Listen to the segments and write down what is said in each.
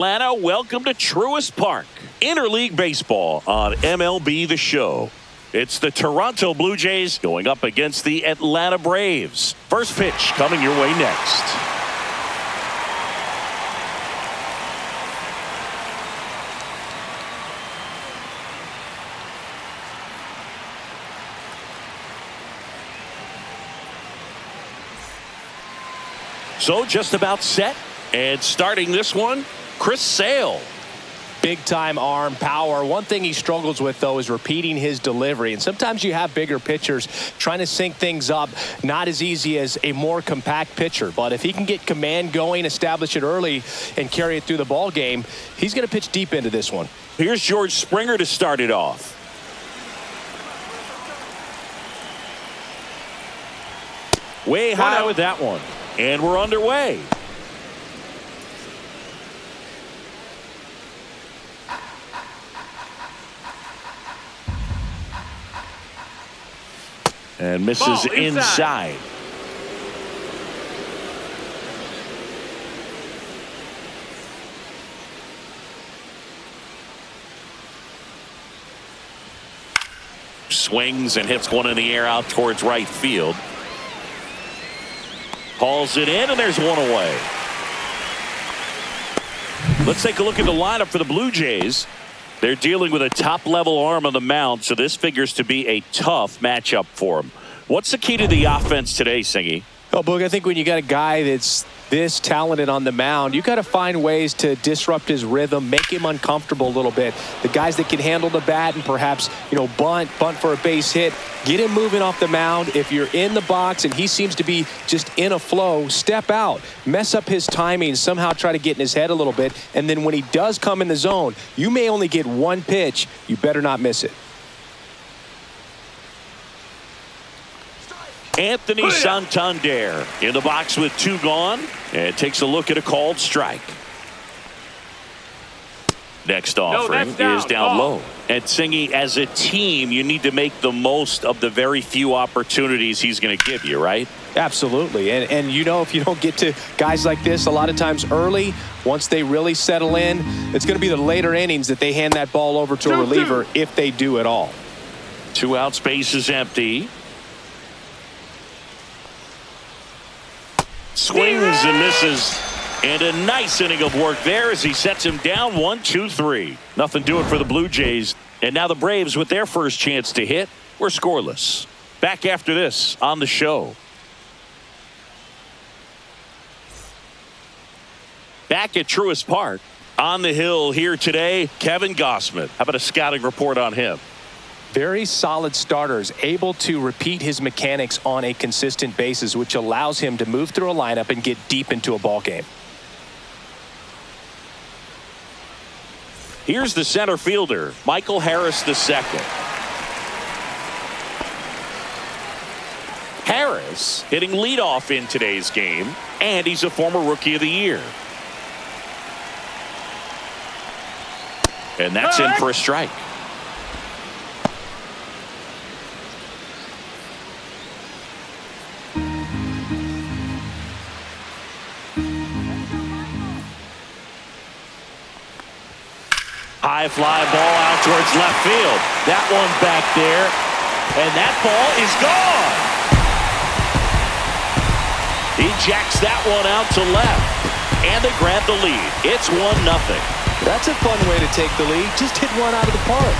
Atlanta, welcome to Truist Park. Interleague baseball on MLB The Show. It's the Toronto Blue Jays going up against the Atlanta Braves. First pitch coming your way next. So just about set, and starting this one, Chris Sale. Big time arm power. One thing he struggles with, though, is repeating his delivery. And sometimes you have bigger pitchers trying to sync things up. Not as easy as a more compact pitcher. But if he can get command going, establish it early, and carry it through the ball game, he's going to pitch deep into this one. Here's George Springer to start it off. Way high with that one. And we're underway. And misses inside. Swings and hits one in the air out towards right field. Hauls it in, and there's one away. Let's take a look at the lineup for the Blue Jays. They're dealing with a top-level arm on the mound, so this figures to be a tough matchup for them. What's the key to the offense today, Singy? Oh, Boog, I think when you got a guy that's this talented on the mound, you got to find ways to disrupt his rhythm, make him uncomfortable a little bit. The guys that can handle the bat and perhaps, bunt for a base hit, get him moving off the mound. If you're in the box and he seems to be just in a flow, step out, mess up his timing, somehow try to get in his head a little bit. And then when he does come in the zone, you may only get one pitch. You better not miss it. Anthony Santander in the box with two gone, and takes a look at a called strike. Next offering is down low. And Singy, as a team, you need to make the most of the very few opportunities he's going to give you, right? Absolutely. And if you don't get to guys like this a lot of times early, once they really settle in, it's going to be the later innings that they hand that ball over to a reliever if they do at all. 2 out, space is empty. Swings and misses, and a nice inning of work there as he sets him down 1-2-3. Nothing doing for the Blue Jays, and now the Braves with their first chance to hit. We're scoreless. Back after this on the show. Back at Truist Park. On the hill here today, Kevin Gossman. How about a scouting report on him? Very solid starters, able to repeat his mechanics on a consistent basis, which allows him to move through a lineup and get deep into a ball game. Here's the center fielder, Michael Harris II. Harris hitting leadoff in today's game, and he's a former Rookie of the Year. And that's in for a strike. High fly ball out towards left field. That one back there, and that ball is gone. He jacks that one out to left, and they grab the lead. It's 1-0. That's a fun way to take the lead. Just hit one out of the park.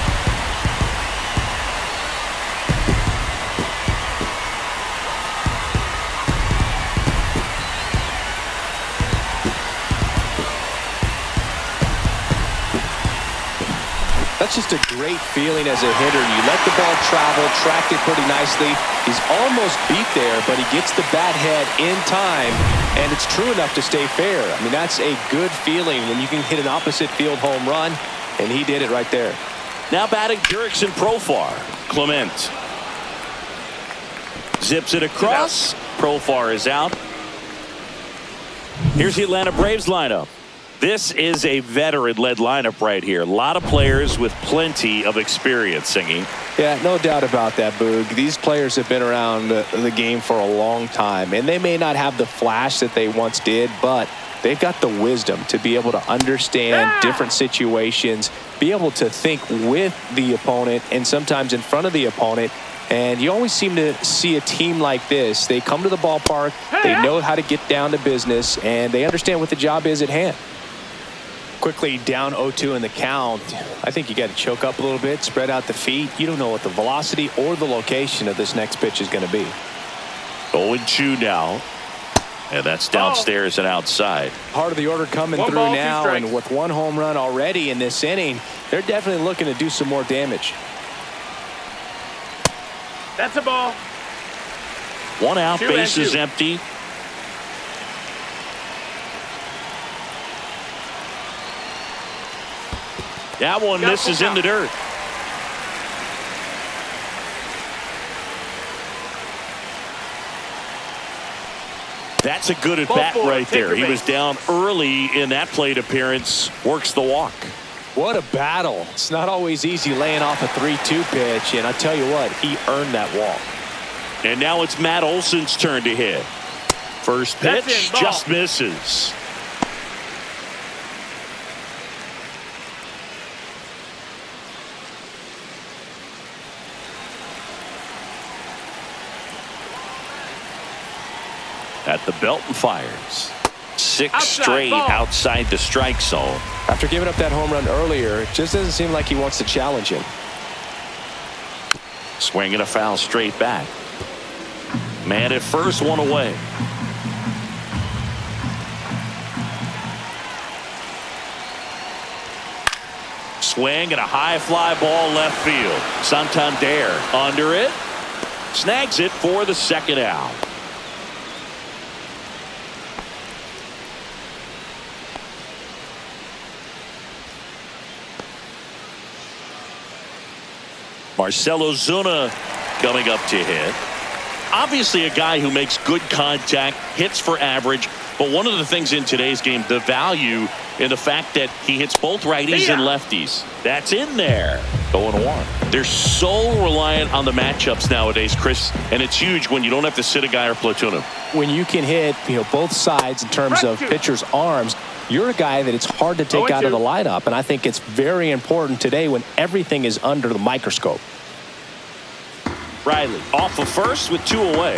That's just a great feeling as a hitter. You let the ball travel, tracked it pretty nicely. He's almost beat there, but he gets the bat head in time, and it's true enough to stay fair. I mean, that's a good feeling when you can hit an opposite field home run, and he did it right there. Now batting Jurickson Profar. Clement zips it across. Profar is out. Here's the Atlanta Braves lineup. This is a veteran-led lineup right here. A lot of players with plenty of experience, Singy. Yeah, no doubt about that, Boog. These players have been around the game for a long time, and they may not have the flash that they once did, but They've got the wisdom to be able to understand different situations, be able to think with the opponent and sometimes in front of the opponent. And you always seem to see a team like this. They come to the ballpark, they know how to get down to business, and they understand what the job is at hand. Quickly down 0-2 in the count. I think you got to choke up a little bit, spread out the feet. You don't know what the velocity or the location of this next pitch is going to be. 0-2 now. And that's downstairs and outside. Part of the order coming through now, and with one home run already in this inning, they're definitely looking to do some more damage. That's a ball. One out, bases empty. That one misses in the dirt. That's a good at bat right there. He was down early in that plate appearance. Works the walk. What a battle. It's not always easy laying off a 3-2 pitch, and I tell you what, he earned that walk. And now it's Matt Olson's turn to hit. First pitch just misses. At the belt and fires. Six straight outside the strike zone. After giving up that home run earlier, it just doesn't seem like he wants to challenge him. Swinging a foul straight back. Man at first, one away. Swing and a high fly ball left field. Santander under it. Snags it for the second out. Marcell Ozuna coming up to hit. Obviously a guy who makes good contact, hits for average, but one of the things in today's game, the value in the fact that he hits both righties and lefties. That's in there. 0-1. They're so reliant on the matchups nowadays, Chris, and it's huge when you don't have to sit a guy or platoon him. When you can hit, both sides in terms of pitchers' arms, you're a guy that it's hard to take out of the lineup, and I think it's very important today when everything is under the microscope. Riley off of first with 2 away.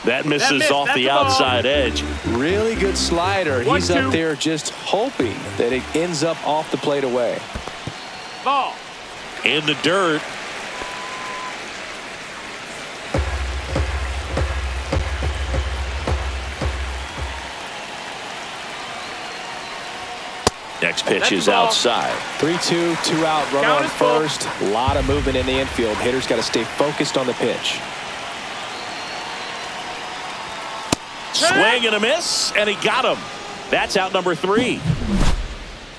That misses off the outside edge. Really good slider. He's up there just hoping that it ends up off the plate away. Ball. In the dirt. Next pitch is outside. 3-2, 2 out, run on first. A lot of movement in the infield. Hitters got to stay focused on the pitch. Swing and a miss, and he got him. That's out number 3.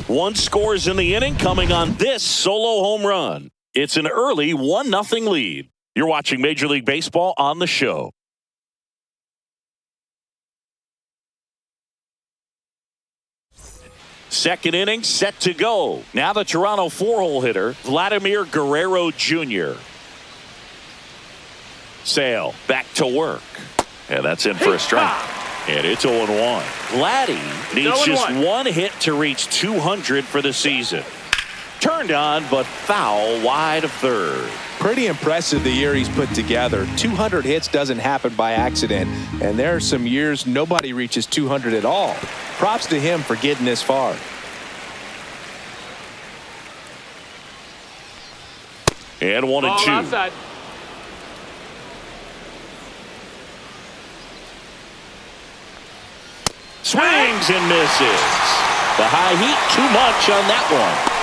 1 scores in the inning coming on this solo home run. It's an early 1-0 lead. You're watching Major League Baseball on the show. Second inning set to go. Now the Toronto 4-hole hitter, Vladimir Guerrero Jr. Sale back to work. And that's in for a strike. And it's 0-1. Vladdy needs just 1 hit to reach 200 for the season. Turned on, but foul wide of third. Pretty impressive the year he's put together. 200 hits doesn't happen by accident. And there are some years nobody reaches 200 at all. Props to him for getting this far. And 1-2. Outside. Swings and misses. The high heat, too much on that one.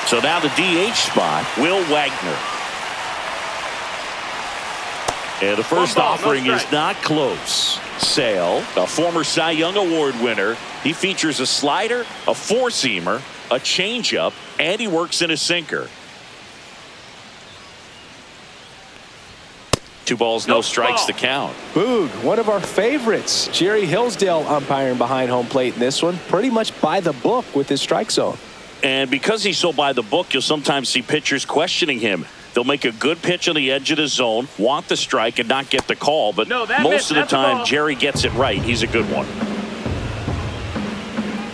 So now the DH spot, Will Wagner. And the first offering is not close. Sale, a former Cy Young Award winner. He features a slider, a four-seamer, a changeup, and he works in a sinker. 2 balls, no strikes to count. Boog, one of our favorites. Jerry Hillsdale umpiring behind home plate in this one. Pretty much by the book with his strike zone. And because he's so by the book, you'll sometimes see pitchers questioning him. They'll make a good pitch on the edge of the zone, want the strike, and not get the call. But no, that most missed. of the That's a time, ball. Jerry gets it right. He's a good one.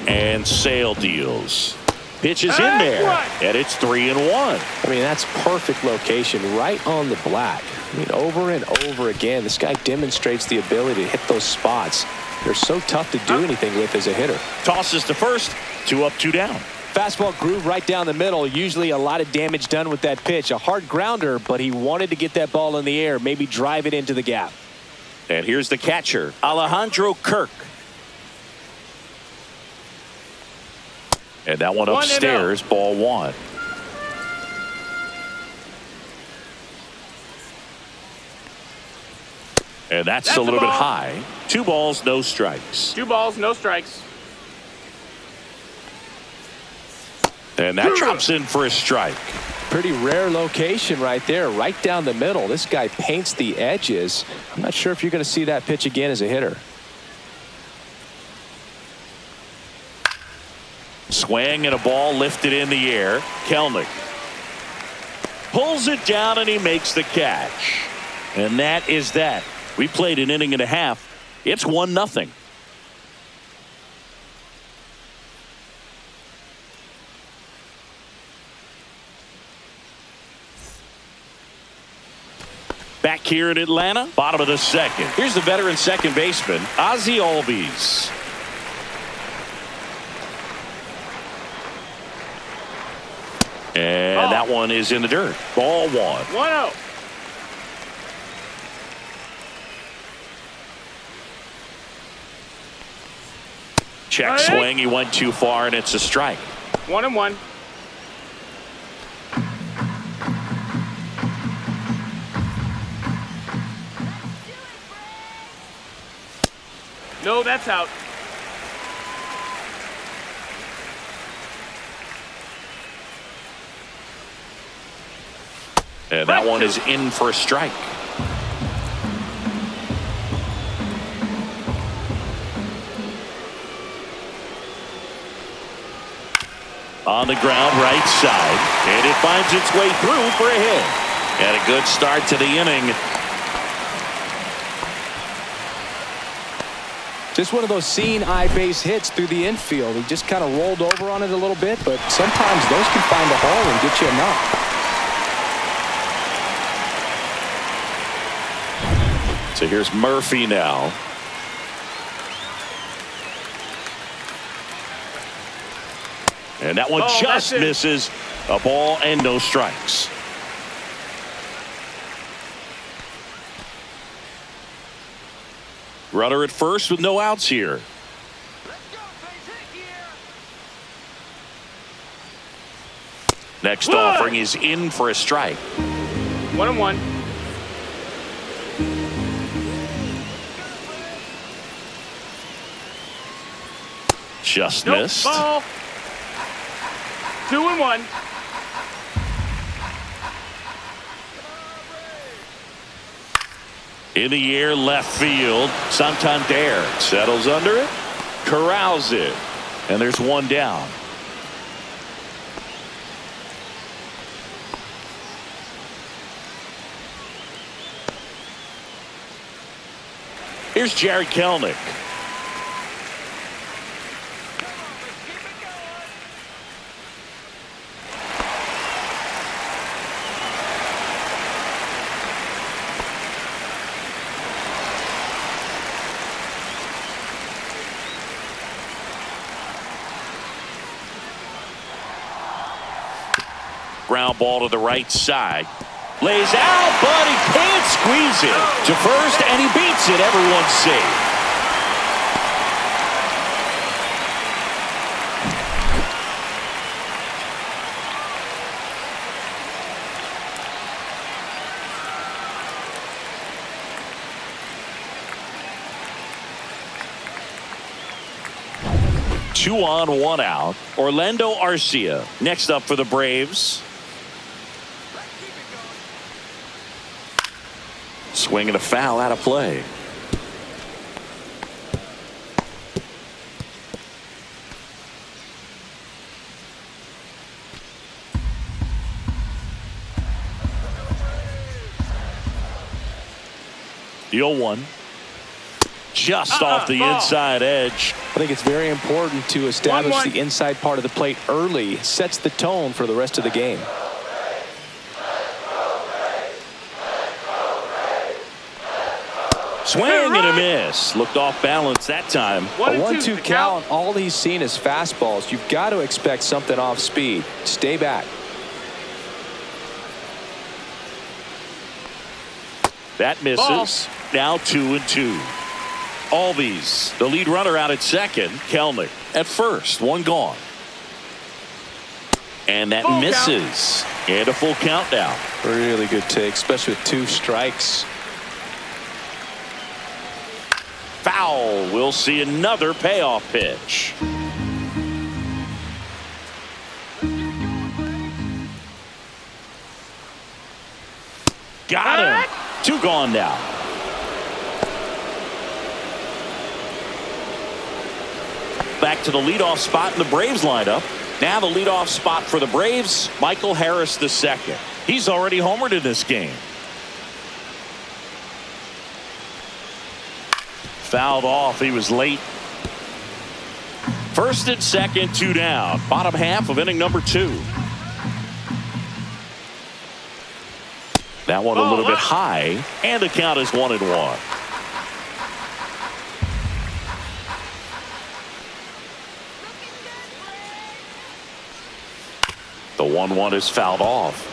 And Sale deals. Pitch is in there, and it's 3-1. I mean, that's perfect location, right on the black. I mean, over and over again, this guy demonstrates the ability to hit those spots. They're so tough to do anything with as a hitter. Tosses to first, 2 up, 2 down. Fastball groove right down the middle. Usually a lot of damage done with that pitch. A hard grounder, but he wanted to get that ball in the air, maybe drive it into the gap. And here's the catcher, Alejandro Kirk. And that one upstairs, ball 1. And that's a little bit high. 2 balls, no strikes. 2 balls, no strikes. And that drops in for a strike. Pretty rare location right there, right down the middle. This guy paints the edges. I'm not sure if you're going to see that pitch again as a hitter. Swing and a ball lifted in the air. Kelnick pulls it down and he makes the catch. And that is that. We played an inning and a half. It's 1-0. Back here in Atlanta, bottom of the second. Here's the veteran second baseman, Ozzie Albies. And that one is in the dirt. Ball 1. 1-0. Check swing. He went too far, and it's a strike. 1-1. No, that's out. And that one is in for a strike. On the ground, right side. And it finds its way through for a hit. And a good start to the inning. Just one of those seeing eye base hits through the infield. He just kind of rolled over on it a little bit, but sometimes those can find a hole and get you a knock. So here's Murphy now. And that one just misses. A ball and no strikes. Runner at first with no outs here. Next offering is in for a strike. 1-1. Just missed. Ball. 2-1. In the air, left field. Santander settles under it, corrals it, and there's one down. Here's Jared Kelnick. Ground ball to the right side. Lays out, but he can't squeeze it to first, and he beats it. Everyone's safe. Two on, one out. Orlando Arcia next up for the Braves. Swing and a foul out of play. The 0-1. Just off the inside edge. I think it's very important to establish 1-1. the inside part of the plate early. Sets the tone for the rest of the game. Swing and a miss. Looked off balance that time. A 1-2 count. All he's seen is fastballs. You've got to expect something off speed. Stay back. That misses. Now 2-2. Albies, the lead runner, out at second. Kelnick at first. One gone. And that Full misses. count. And a full count now. Really good take, especially with 2 strikes. Foul. We'll see another payoff pitch. Got him. 2 gone now. Back to the leadoff spot in the Braves lineup. Now the leadoff spot for the Braves, Michael Harris II. He's already homered in this game. Fouled off. He was late. First and second, 2 down. Bottom half of inning number 2. That one a little bit high, and the count is 1-1. The 1-1 is fouled off.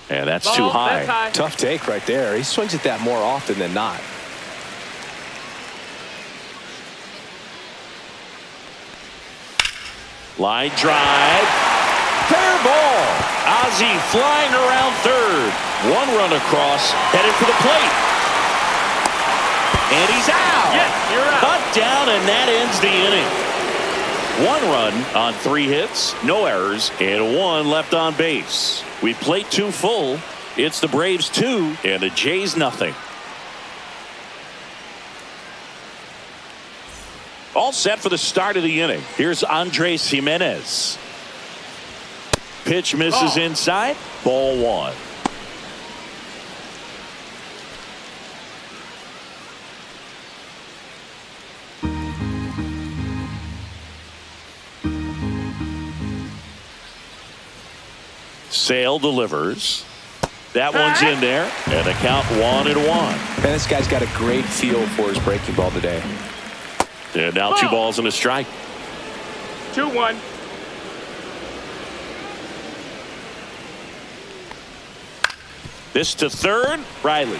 And that's too high. That's high. Tough take right there. He swings at that more often than not. Line drive. Fair ball. Ozzie flying around third. 1 run across, headed for the plate. And he's out. Yes, you're out. Cut down, and that ends the inning. 1 run on 3 hits, no errors, and 1 left on base. We plate 2 full. It's the Braves 2 and the Jays nothing. All set for the start of the inning. Here's Andres Jimenez. Pitch misses inside. Ball 1. Sale delivers. That one's in there, and the count 1-1. Man, this guy's got a great feel for his breaking ball today. And now 2 balls and a strike. 2-1. This to third. Riley.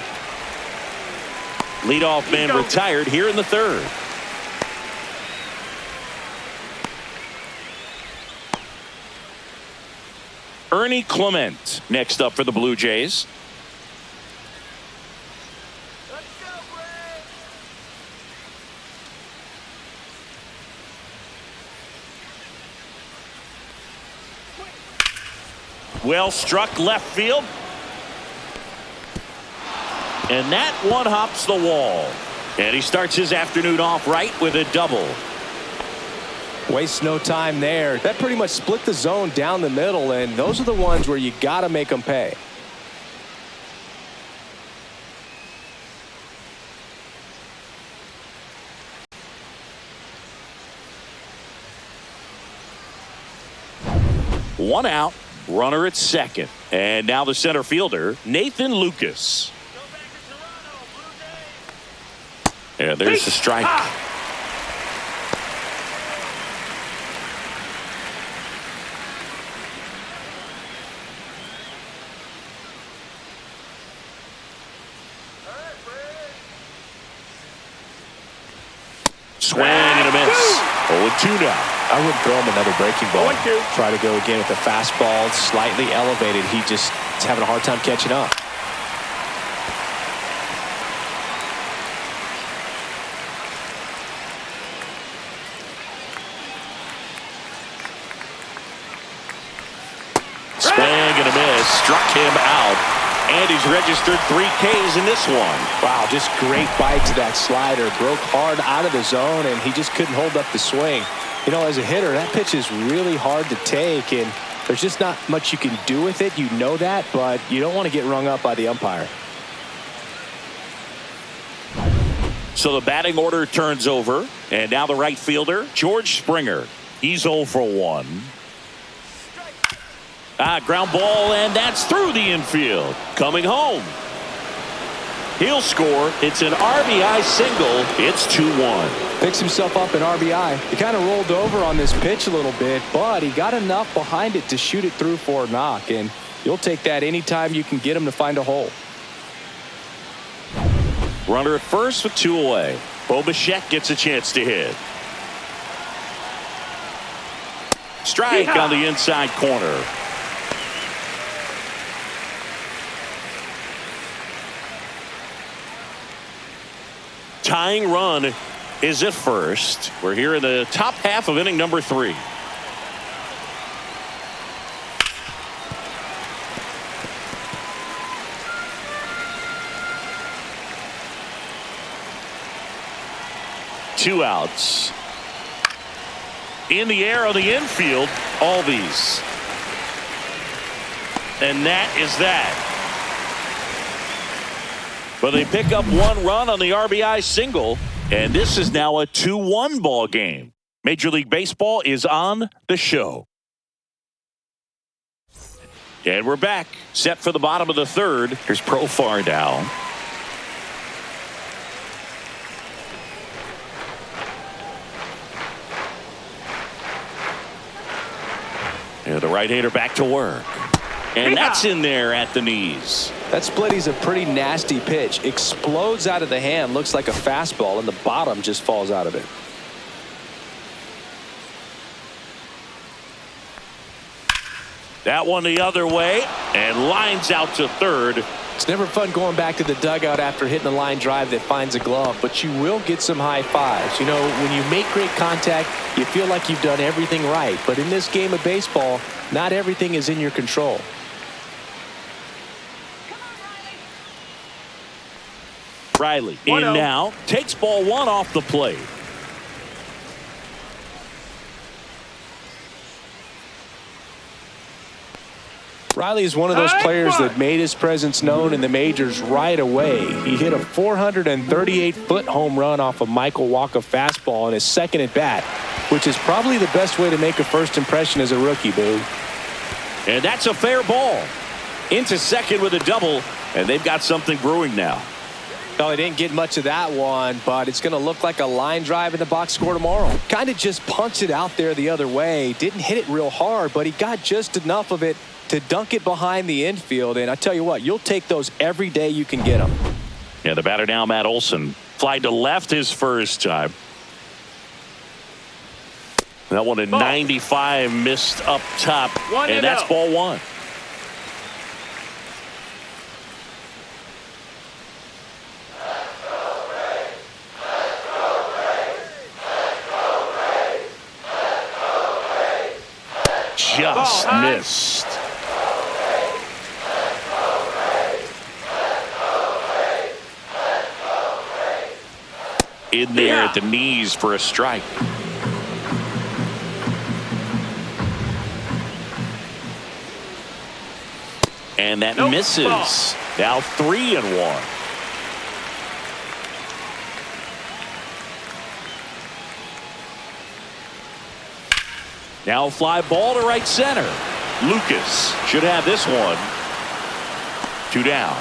Leadoff man retired here in the 3rd. Ernie Clement next up for the Blue Jays. Well struck left field. And that one hops the wall. And he starts his afternoon off right with a double. Waste no time there. That pretty much split the zone down the middle, and those are the ones where you got to make them pay. One out, runner at second. And now the center fielder, Nathan Lucas. And there's the strike. Swing and a miss. 0-2 now. I wouldn't throw him another breaking ball. 0-2. Try to go again with the fastball, slightly elevated. He just is having a hard time catching up. Swing and a miss. Struck him out. And he's registered 3 Ks in this one. Wow, just great bite to that slider. Broke hard out of the zone, and he just couldn't hold up the swing. You know, as a hitter, that pitch is really hard to take, and there's just not much you can do with it. You know that, but you don't want to get rung up by the umpire. So the batting order turns over, and now the right fielder, George Springer. He's 0 for 1. Ground ball, and that's through the infield. Coming home. He'll score. It's an RBI single. It's 2-1. Picks himself up an RBI. He kind of rolled over on this pitch a little bit, but he got enough behind it to shoot it through for a knock, and you'll take that anytime you can get him to find a hole. Runner at first with 2 away. Bo Bichette gets a chance to hit. Strike on the inside corner. Tying run is at first. We're here in the top half of inning number 3. Two outs. In the air on the infield, Albies. And that is that. But they pick up 1 run on the RBI single, and this is now a 2-1 ball game. Major League Baseball is on the show. And we're back, set for the bottom of the 3rd. Here's Profar now. And the right-hander back to work. And that's in there at the knees. That splitty's a pretty nasty pitch. Explodes out of the hand. Looks like a fastball, and the bottom just falls out of it. That one the other way and lines out to third. It's never fun going back to the dugout after hitting a line drive that finds a glove, but you will get some high fives. You know, when you make great contact, you feel like you've done everything right. But in this game of baseball, not everything is in your control. Riley in now, takes ball 1 off the plate. Riley is one of those players that made his presence known in the majors right away. He hit a 438-foot home run off a Michael Wacha fastball in his second at bat, which is probably the best way to make a first impression as a rookie, Boo. And that's a fair ball. Into second with a double, and they've got something brewing now. No, he didn't get much of that one, but it's going to look like a line drive in the box score tomorrow. Kind of just punched it out there the other way. Didn't hit it real hard, but he got just enough of it to dunk it behind the infield. And I tell you what, you'll take those every day you can get them. Yeah, the batter now, Matt Olson. Fly to left his first time. That one at 95 missed up top, and that's ball 1. Just missed. In there at the knees for a strike. And that misses. Now 3-1. Now fly ball to right center. Lucas should have this one. 2 down.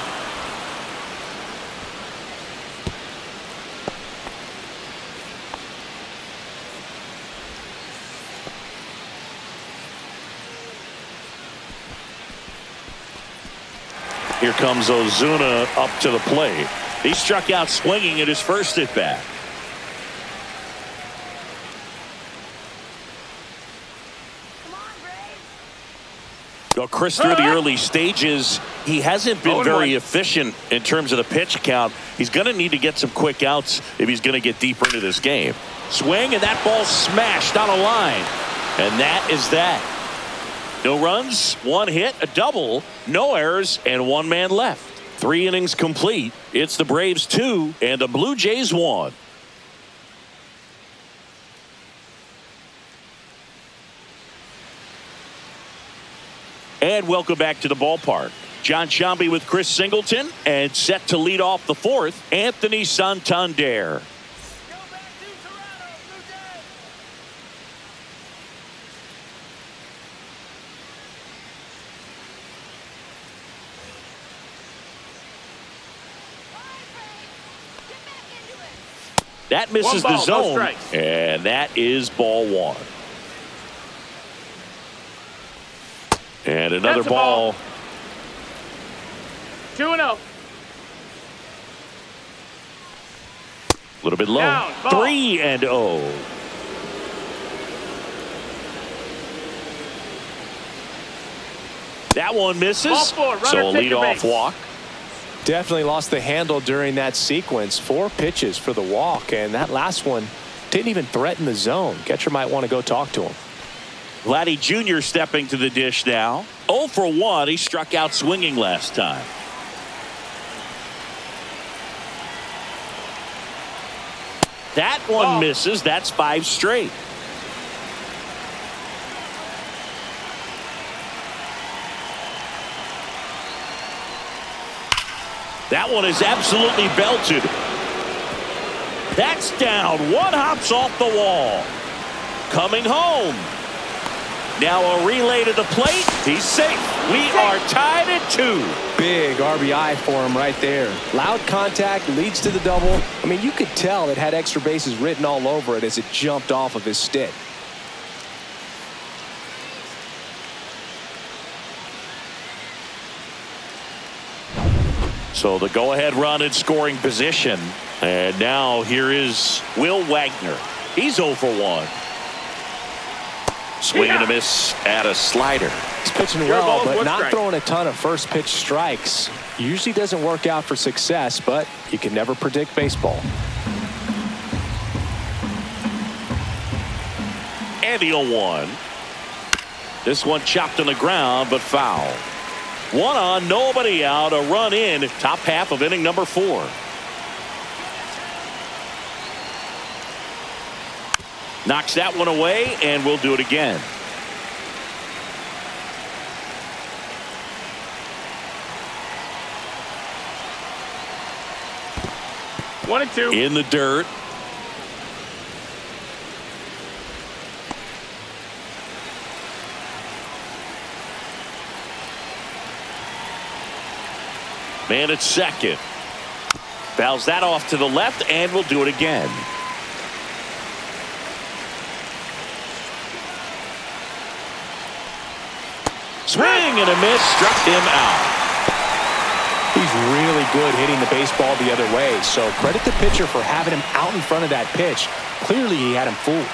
Here comes Ozuna up to the plate. He struck out swinging at his first at bat. Well, Chris, through the early stages, he hasn't been very efficient in terms of the pitch count. He's going to need to get some quick outs if he's going to get deeper into this game. Swing, and that ball smashed on a line. And that is that. No runs, 1 hit, a double, no errors, and 1 man left. 3 innings complete. It's the Braves 2 and the Blue Jays 1. And welcome back to the ballpark. John Sciambi with Chris Singleton, and set to lead off the 4th, Anthony Santander. That misses the zone, and that is ball 1. And another ball. 2-0. A little bit low. 3-0. That one misses. So a leadoff walk. Definitely lost the handle during that sequence. 4 pitches for the walk, and that last one didn't even threaten the zone. Catcher might want to go talk to him. Vladdy Jr. stepping to the dish now. 0 for 1. He struck out swinging last time. That one misses. That's 5 straight. That one is absolutely belted. That's down. 1 hops off the wall. Coming home. Now a relay to the plate. He's safe. We are tied at 2. Big RBI for him right there. Loud contact, leads to the double. I mean, you could tell it had extra bases written all over it as it jumped off of his stick. So the go-ahead run in scoring position. And now here is Will Wagner. He's 0 for 1. Swing and a miss at a slider. He's pitching well, but not throwing a ton of first pitch strikes. Usually doesn't work out for success, but you can never predict baseball. And the 0-1. This one chopped on the ground, but foul. 1 on, nobody out, a run in, top half of inning number 4. Knocks that one away, and we'll do it again. One and two. In the dirt. Man at second. Fouls that off to the left, and we'll do it again. Swing and a miss, struck him out. He's really good hitting the baseball the other way, so credit the pitcher for having him out in front of that pitch. Clearly he had him fooled.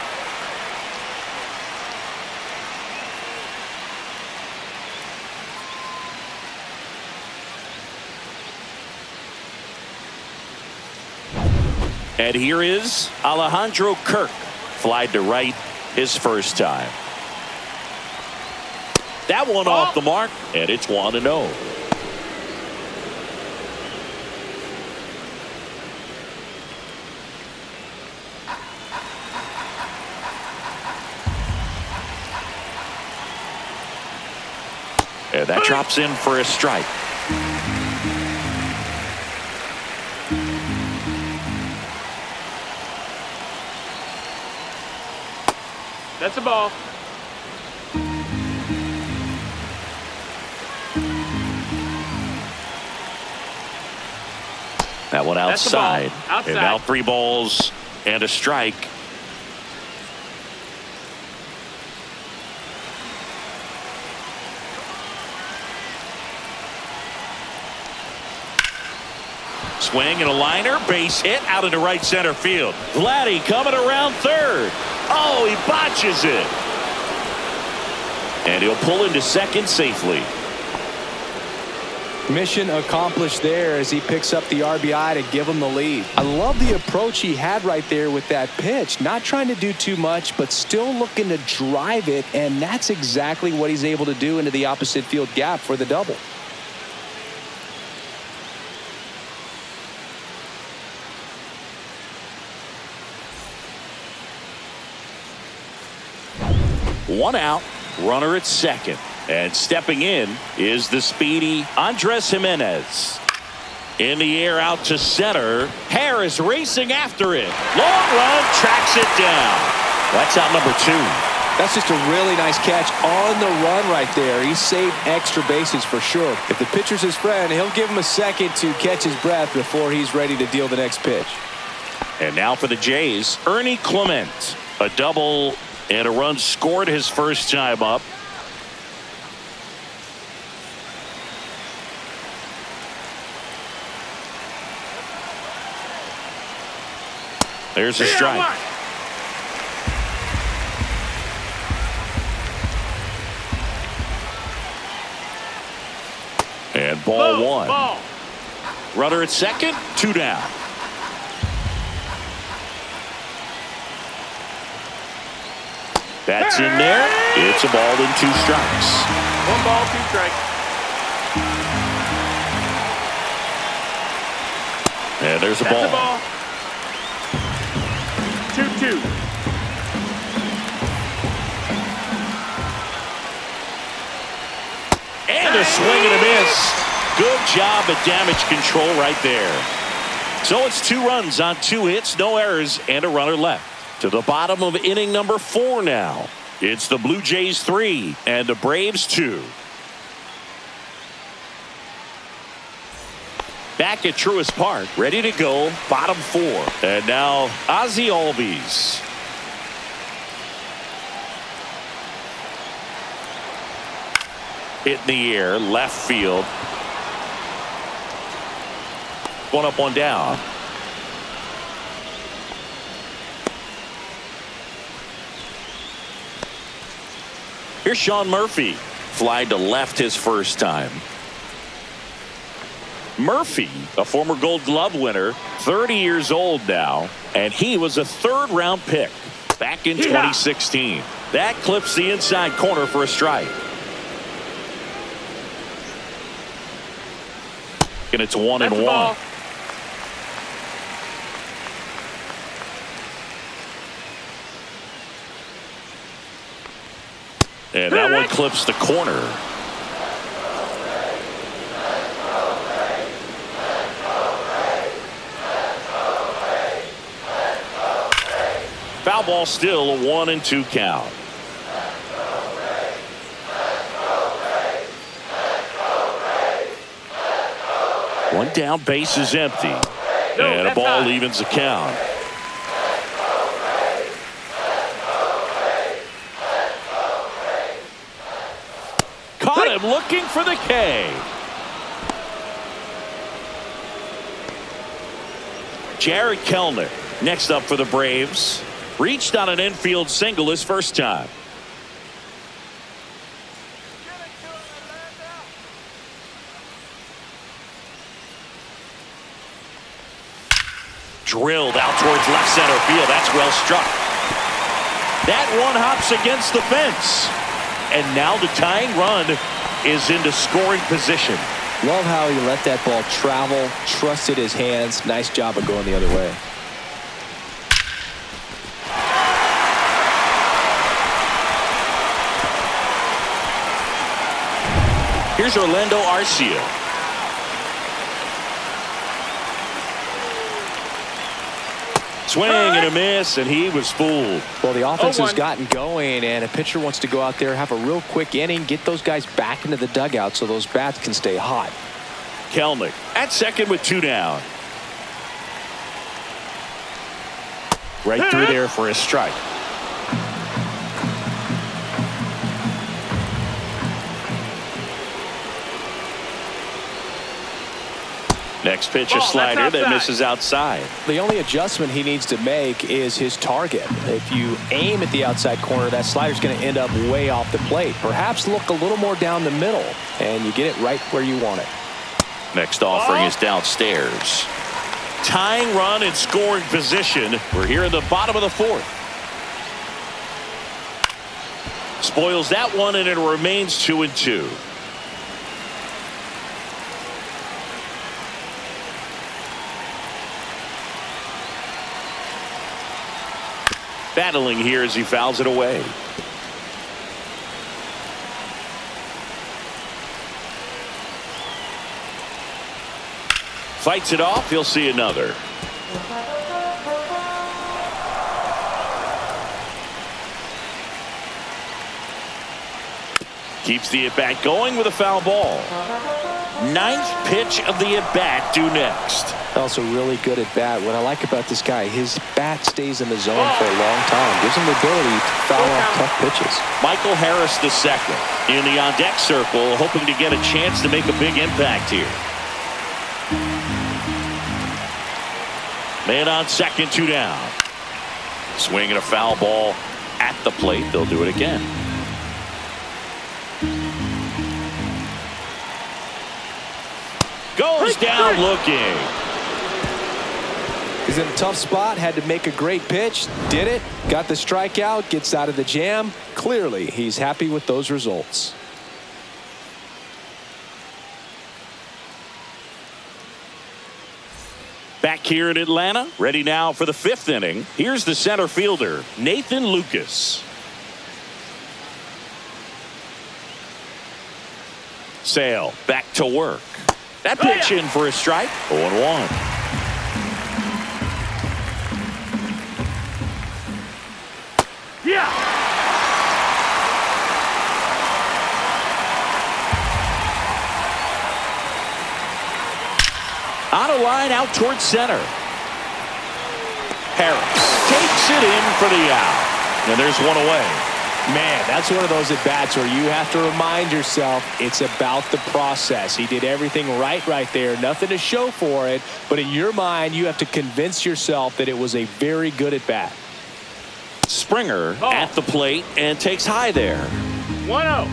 And here is Alejandro Kirk. Flied to right his first time. That one off the mark, and it's 1-0. And that drops in for a strike. That's a ball. That one outside. Outside. And now 3 balls and a strike. Swing and a liner, base hit out into right center field. Vladdy coming around third. Oh, he botches it. And he'll pull into second safely. Mission accomplished there as he picks up the RBI to give him the lead. I love the approach he had right there with that pitch. Not trying to do too much, but still looking to drive it, and that's exactly what he's able to do into the opposite field gap for the double. One out, runner at second. And stepping in is the speedy Andres Jimenez. In the air out to center. Harris racing after it. Long run, tracks it down. That's out number 2. That's just a really nice catch on the run right there. He saved extra bases for sure. If the pitcher's his friend, he'll give him a second to catch his breath before he's ready to deal the next pitch. And now for the Jays, Ernie Clement. A double and a run scored his first time up. There's a strike. And ball one. Ball. Runner at second, 2 down. That's in there. It's a ball and 2 strikes. 1 ball, 2 strikes. And there's a That's ball. a ball. 2-2. And a swing and a miss. Good job at damage control right there. So it's 2 runs on 2 hits, no errors, and a runner left. To the bottom of inning number 4 now. It's the Blue Jays 3 and the Braves 2. Back at Truist Park, ready to go, bottom 4. And now Ozzie Albies. Hit in the air, left field. 1 up, 1 down. Here's Sean Murphy. Fly to left his first time. Murphy, a former Gold Glove winner, 30 years old now, and he was a 3rd-round pick back in 2016. That clips the inside corner for a strike. And it's 1-1. And that one clips the corner. Foul ball, still a 1-2 count. One down, base is empty. And a ball evens the count. Caught him looking for the K. Jared Kelenic next up for the Braves. Reached on an infield single his first time. Drilled out towards left center field. That's well struck. That one hops against the fence. And now the tying run is into scoring position. Love how he let that ball travel, trusted his hands. Nice job of going the other way. Here's Orlando Arcia. Swing and a miss, and he was fooled. Well, the offense has gotten going, and a pitcher wants to go out there, have a real quick inning, get those guys back into the dugout so those bats can stay hot. Kelenic at second with 2 down. Right through there for a strike. Next pitch, a slider that misses outside. The only adjustment he needs to make is his target. If you aim at the outside corner, that slider's going to end up way off the plate. Perhaps look a little more down the middle, and you get it right where you want it. Next offering is downstairs. Tying run in scoring position. We're here in the bottom of the fourth. Spoils that one, and it remains 2-2. Battling here as he fouls it away. Fights it off. He'll see another. Keeps the at-bat going with a foul ball. Ninth pitch of the at-bat due next. Also really good at bat. What I like about this guy, his bat stays in the zone for a long time. Gives him the ability to foul off tough pitches. Michael Harris II in the on-deck circle, hoping to get a chance to make a big impact here. Man on second, 2 down. Swinging a foul ball at the plate. They'll do it again. Goes down looking. He's in a tough spot. Had to make a great pitch. Did it. Got the strikeout. Gets out of the jam. Clearly, he's happy with those results. Back here in Atlanta, ready now for the 5th inning. Here's the center fielder, Nathan Lucas. Sale back to work. That pitch in for a strike. 0-1. Yeah. On a line out towards center. Harris takes it in for the out. And there's one away. Man, that's one of those at-bats where you have to remind yourself it's about the process. He did everything right there. Nothing to show for it. But in your mind, you have to convince yourself that it was a very good at-bat. Springer at the plate and takes high there. 1-0.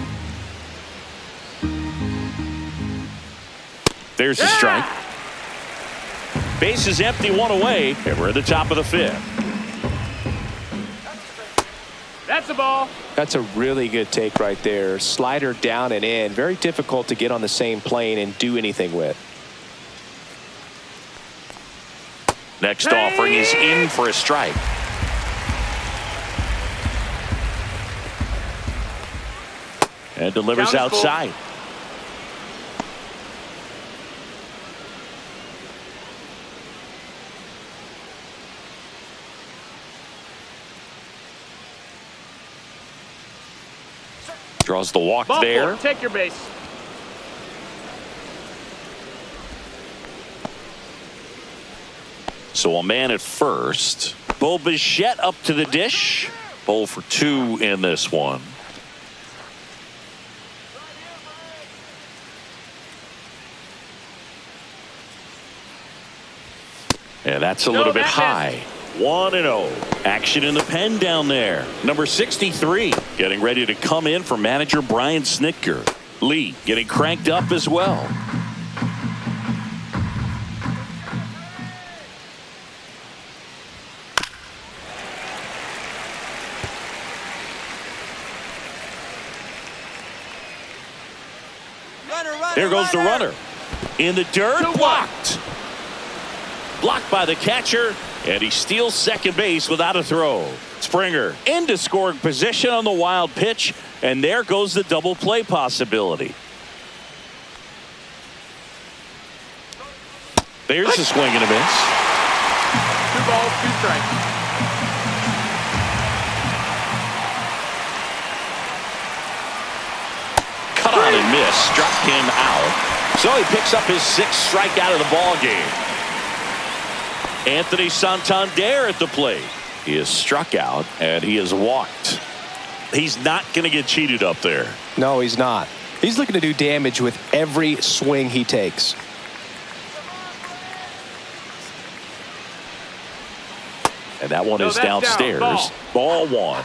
There's a strike. Base is empty, 1 away, and we're at the top of the 5th. That's the ball. That's a really good take right there. Slider down and in. Very difficult to get on the same plane and do anything with. Next offering is in for a strike. And delivers outside. Draws the walk there. Take your base. So a man at first. Bo Bichette up to the dish. Bowl for 2 in this one. And that's a little bit high. 1-0. Action in the pen down there. Number 63 getting ready to come in for manager Brian Snitker. Lee getting cranked up as well. There goes the runner. In the dirt, blocked. Blocked by the catcher, and he steals second base without a throw. Springer into scoring position on the wild pitch, and there goes the double play possibility. There's a swing and a miss. 2 balls, 2 strikes. Cut on and miss, struck him out. So he picks up his 6th strikeout of the ball game. Anthony Santander at the plate. He is struck out and he is walked. He's not going to get cheated up there. No, he's not. He's looking to do damage with every swing he takes. And that one is downstairs. Down. Ball 1.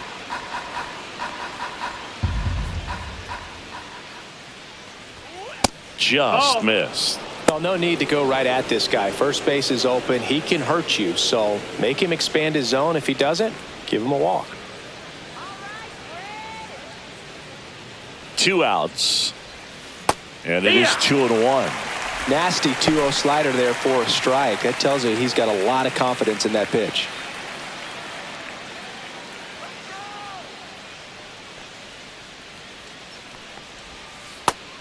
Just missed. Well, no need to go right at this guy. First base is open. He can hurt you. So make him expand his zone. If he doesn't, give him a walk. 2 outs. And it is 2-1. Nasty 2-0 slider there for a strike. That tells you he's got a lot of confidence in that pitch.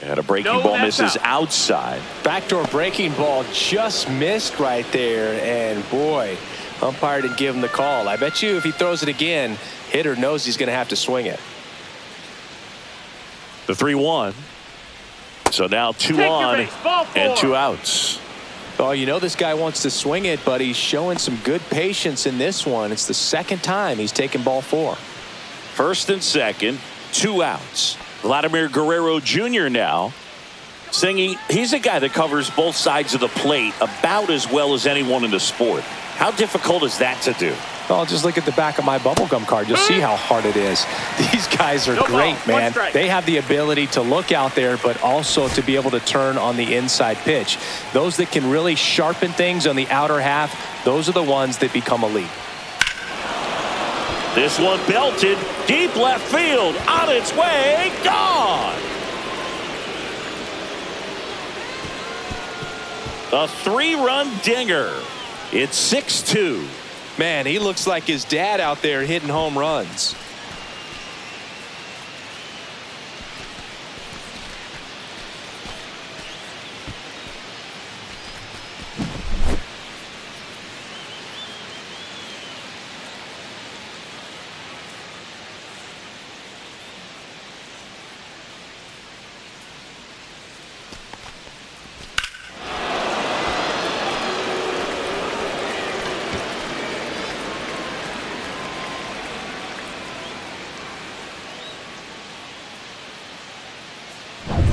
And a breaking ball misses outside. Backdoor breaking ball just missed right there. And boy, umpire didn't give him the call. I bet you if he throws it again, hitter knows he's going to have to swing it. The 3-1. So now 2 on and 2 outs. Oh, you know this guy wants to swing it, but he's showing some good patience in this one. It's the second time he's taken ball 4. First and second, 2 outs. Vladimir Guerrero Jr. now saying he's a guy that covers both sides of the plate about as well as anyone in the sport. How difficult is that to do? Oh, just look at the back of my bubblegum card. You'll see how hard it is. These guys are great, man. They have the ability to look out there, but also to be able to turn on the inside pitch. Those that can really sharpen things on the outer half, those are the ones that become elite. This one belted deep left field, on its way, gone. A 3-run dinger. It's 6-2. Man, he looks like his dad out there hitting home runs.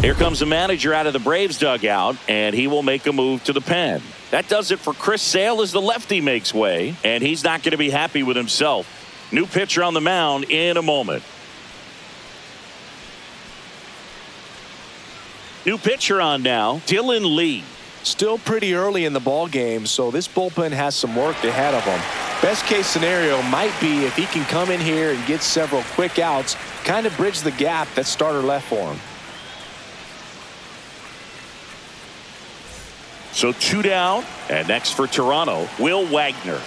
Here comes the manager out of the Braves dugout, and he will make a move to the pen. That does it for Chris Sale as the lefty makes way, and he's not going to be happy with himself. New pitcher on the mound in a moment. New pitcher on now, Dylan Lee. Still pretty early in the ball game, so this bullpen has some work ahead of him. Best case scenario might be if he can come in here and get several quick outs, kind of bridge the gap that starter left for him. So 2 down, and next for Toronto, Will Wagner.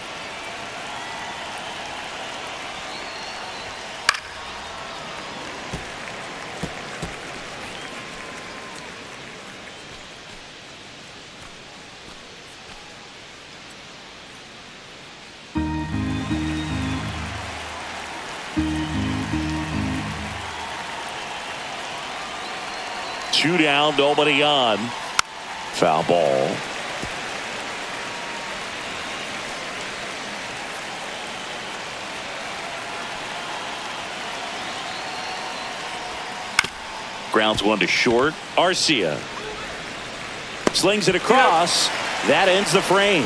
Two down, nobody on. Foul ball. Grounds one to short. Arcia slings it across. That ends the frame.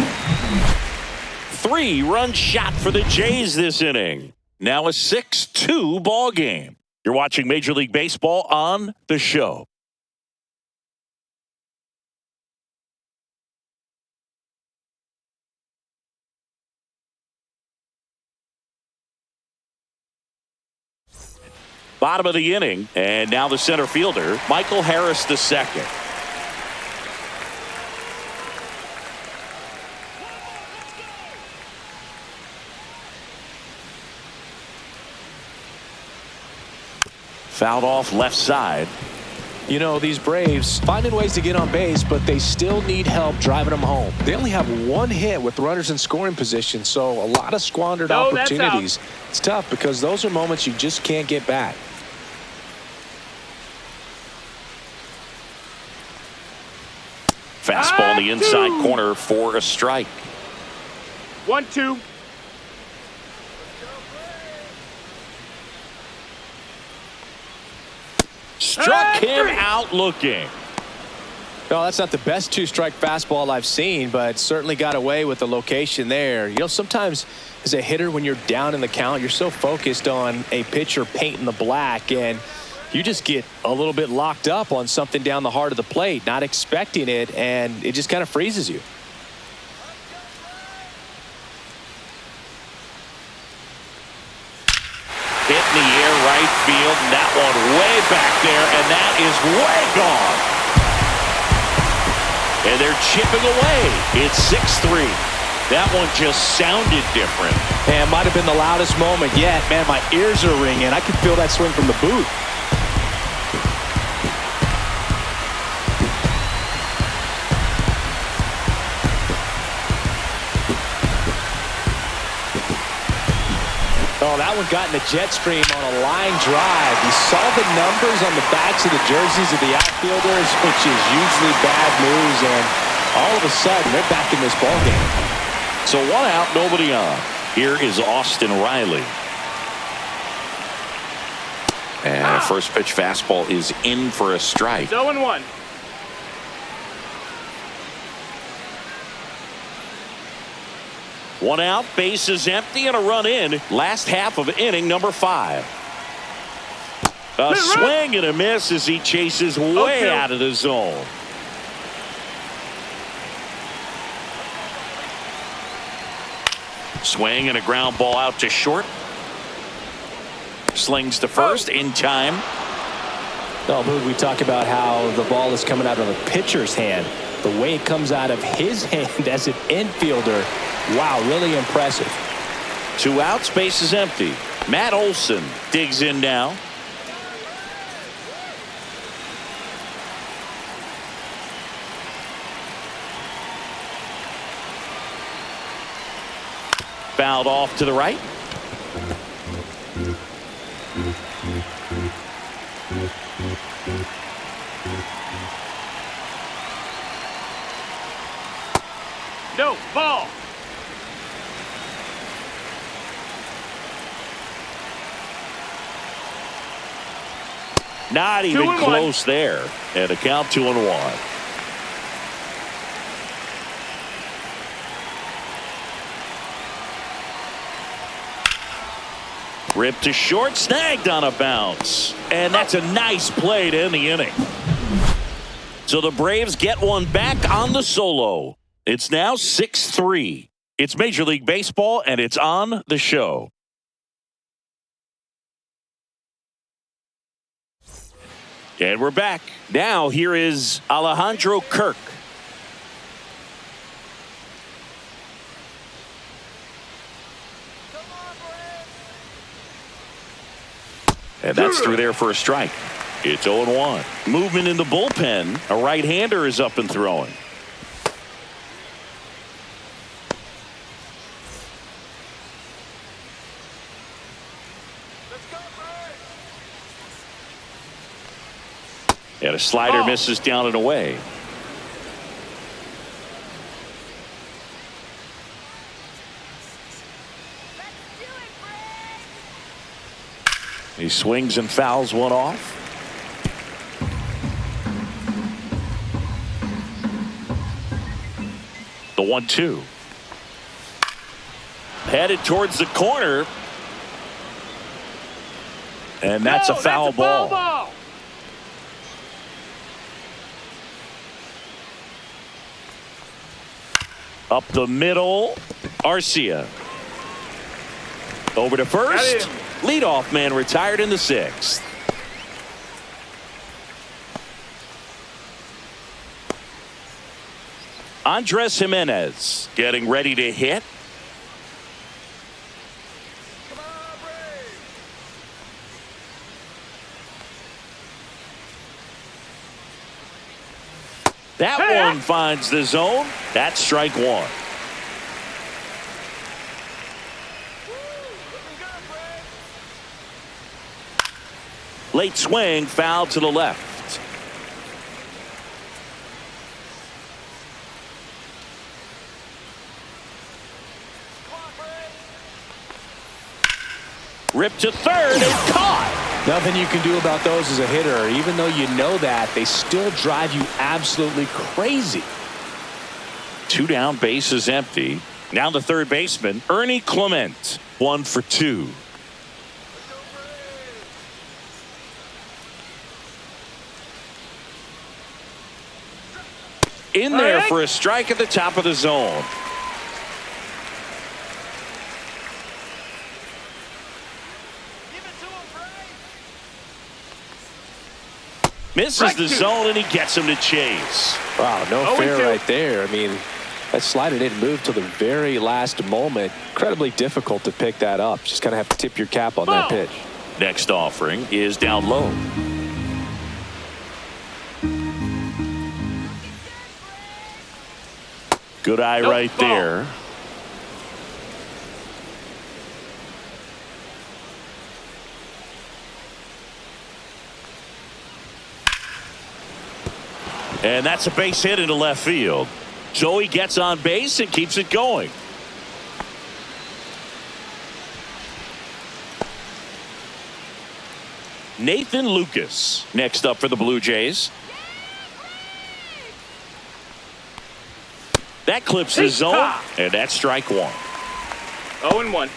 3-run shot for the Jays this inning. Now a 6-2 ball game. You're watching Major League Baseball on The Show. Bottom of the inning, and now the center fielder, Michael Harris II. Fouled off left side. You know, these Braves finding ways to get on base, but they still need help driving them home. They only have 1 hit with runners in scoring position, so a lot of squandered opportunities. It's tough because those are moments you just can't get back. Fastball in the inside corner for a strike. 1-2. Struck him out looking. No, that's not the best 2-strike fastball I've seen, but certainly got away with the location there. You know, sometimes as a hitter, when you're down in the count, you're so focused on a pitcher painting the black, and You just get a little bit locked up on something down the heart of the plate, not expecting it, and it just kind of freezes you. Hit in the air right field, and that one way back there, and that is way gone. And they're chipping away. It's 6-3. That one just sounded different. And might have been the loudest moment yet. Man, my ears are ringing. I could feel that swing from the booth. Oh, that one got in the jet stream on a line drive. You saw the numbers on the backs of the jerseys of the outfielders, which is usually bad news, and all of a sudden they're back in this ballgame. So 1 out, nobody on. Here is Austin Riley. And first pitch fastball is in for a strike. 0-1. One out, base is empty, and a run in. Last half of inning number 5. A swing and a miss as he chases way out of the zone. Swing and a ground ball out to short. Slings to first in time. Well, Boog, we talk about how the ball is coming out of the pitcher's hand. The way it comes out of his hand as an infielder, wow, really impressive. 2 outs, base is empty. Matt Olson digs in now. Fouled off to the right. No, ball. Not even 2-1. close there. And a count 2-1. Ripped to short, snagged on a bounce. And that's a nice play to end the inning. So the Braves get one back on the solo. It's now 6-3. It's Major League Baseball, and it's on the show. And we're back. Now here is Alejandro Kirk. And that's through there for a strike. It's 0-1. Movement in the bullpen. A right-hander is up and throwing. And a slider misses down and away. He swings and fouls one off. The 1-2. Headed towards the corner. And that's a foul ball. Up the middle, Arcia. Over to first. Leadoff man retired in the 6th. Andres Jimenez getting ready to hit. That one finds the zone. That's strike 1. Late swing, foul to the left. Ripped to third and caught. Nothing you can do about those as a hitter. Even though you know that, they still drive you absolutely crazy. 2 down, base is empty. Now the third baseman, Ernie Clement, 1 for 2. In there for a strike at the top of the zone. Misses the zone, and he gets him to chase. Wow, no fair right there. I mean, that slider didn't move till the very last moment. Incredibly difficult to pick that up. Just kind of have to tip your cap on that pitch. Next offering is down low. Good eye right there. And that's a base hit into left field. So he gets on base and keeps it going. Nathan Lucas next up for the Blue Jays. That clips the zone, and that's strike one. 0-1.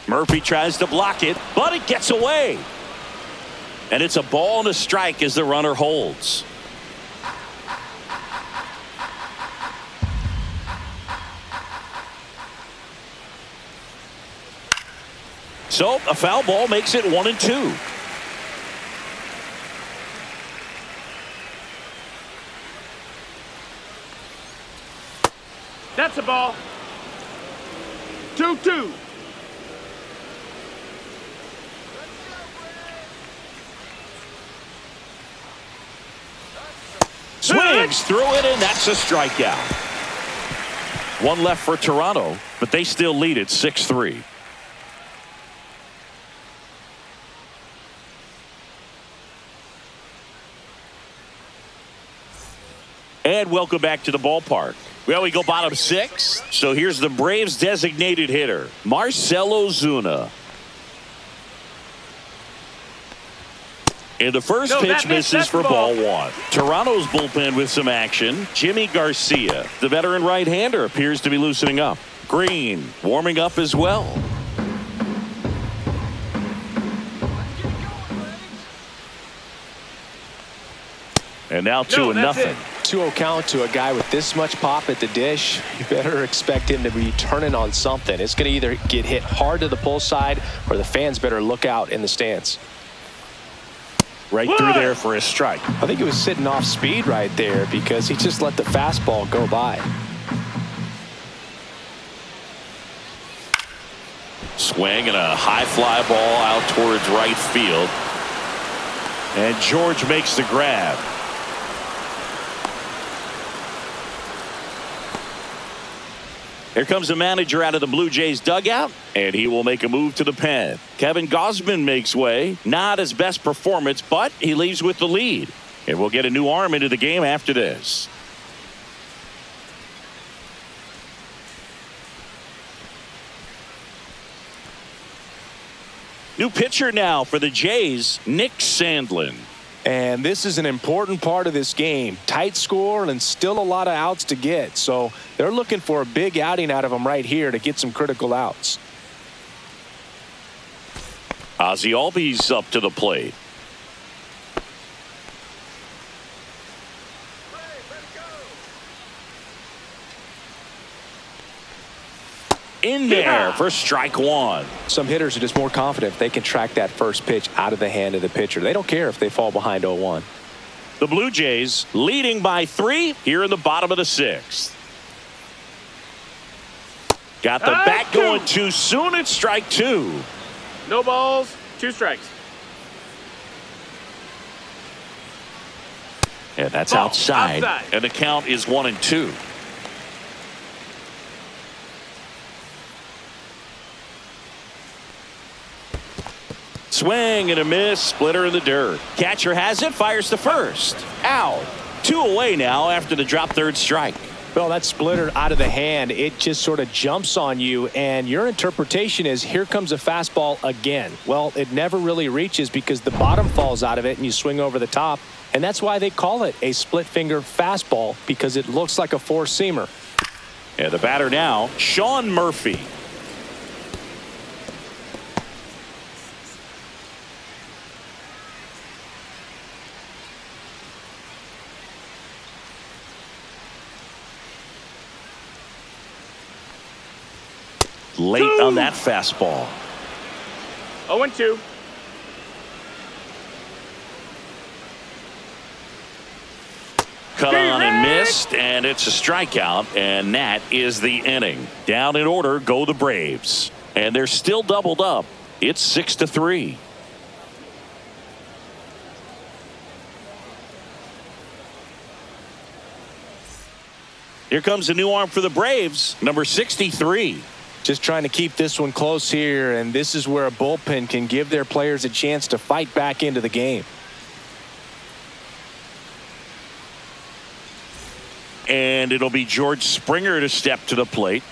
Murphy tries to block it, but it gets away. And it's a ball and a strike as the runner holds. So a foul ball makes it 1-2. That's a ball. 2-2. Swings through it, and that's a strikeout. One left for Toronto, but they still lead it 6-3. And welcome back to the ballpark. Well, we go bottom six. So here's the Braves designated hitter, Marcell Ozuna. And the first pitch misses for ball one. Toronto's bullpen with some action. Jimmy Garcia, the veteran right-hander, appears to be loosening up. Green warming up as well. And now 2-0. 2-0 count to a guy with this much pop at the dish. You better expect him to be turning on something. It's going to either get hit hard to the pull side, or the fans better look out in the stands. Right through there for a strike. I think he was sitting off speed right there because he just let the fastball go by. Swing and a high fly ball out towards right field. And George makes the grab. Here comes the manager out of the Blue Jays dugout, and he will make a move to the pen. Kevin Gausman makes way. Not his best performance, but he leaves with the lead. And we'll get a new arm into the game after this. New pitcher now for the Jays, Nick Sandlin. And this is an important part of this game. Tight score and still a lot of outs to get. So they're looking for a big outing out of him right here to get some critical outs. Ozzie Albies up to the plate. In there for strike one. Some hitters are just more confident if they can track that first pitch out of the hand of the pitcher. They don't care if they fall behind 0-1. The Blue Jays leading by 3 here in the bottom of the 6th. Got the bat going too soon. It's strike 2. No balls, 2 strikes. And that's outside. And the count is 1-2. Swing and a miss, splitter in the dirt. Catcher has it, fires to first. Out. 2 away now after the drop third strike. Well, that splitter out of the hand, it just sort of jumps on you, and your interpretation is here comes a fastball again. Well, it never really reaches because the bottom falls out of it and you swing over the top, and that's why they call it a split finger fastball, because it looks like a four-seamer. And the batter now, Sean Murphy. late on that fastball. 0-2. Cut on and missed, and it's a strikeout, and that is the inning. Down in order go the Braves, and they're still doubled up. It's 6-3. Here comes a new arm for the Braves, number 63. Just trying to keep this one close here, and this is where a bullpen can give their players a chance to fight back into the game. And it'll be George Springer to step to the plate.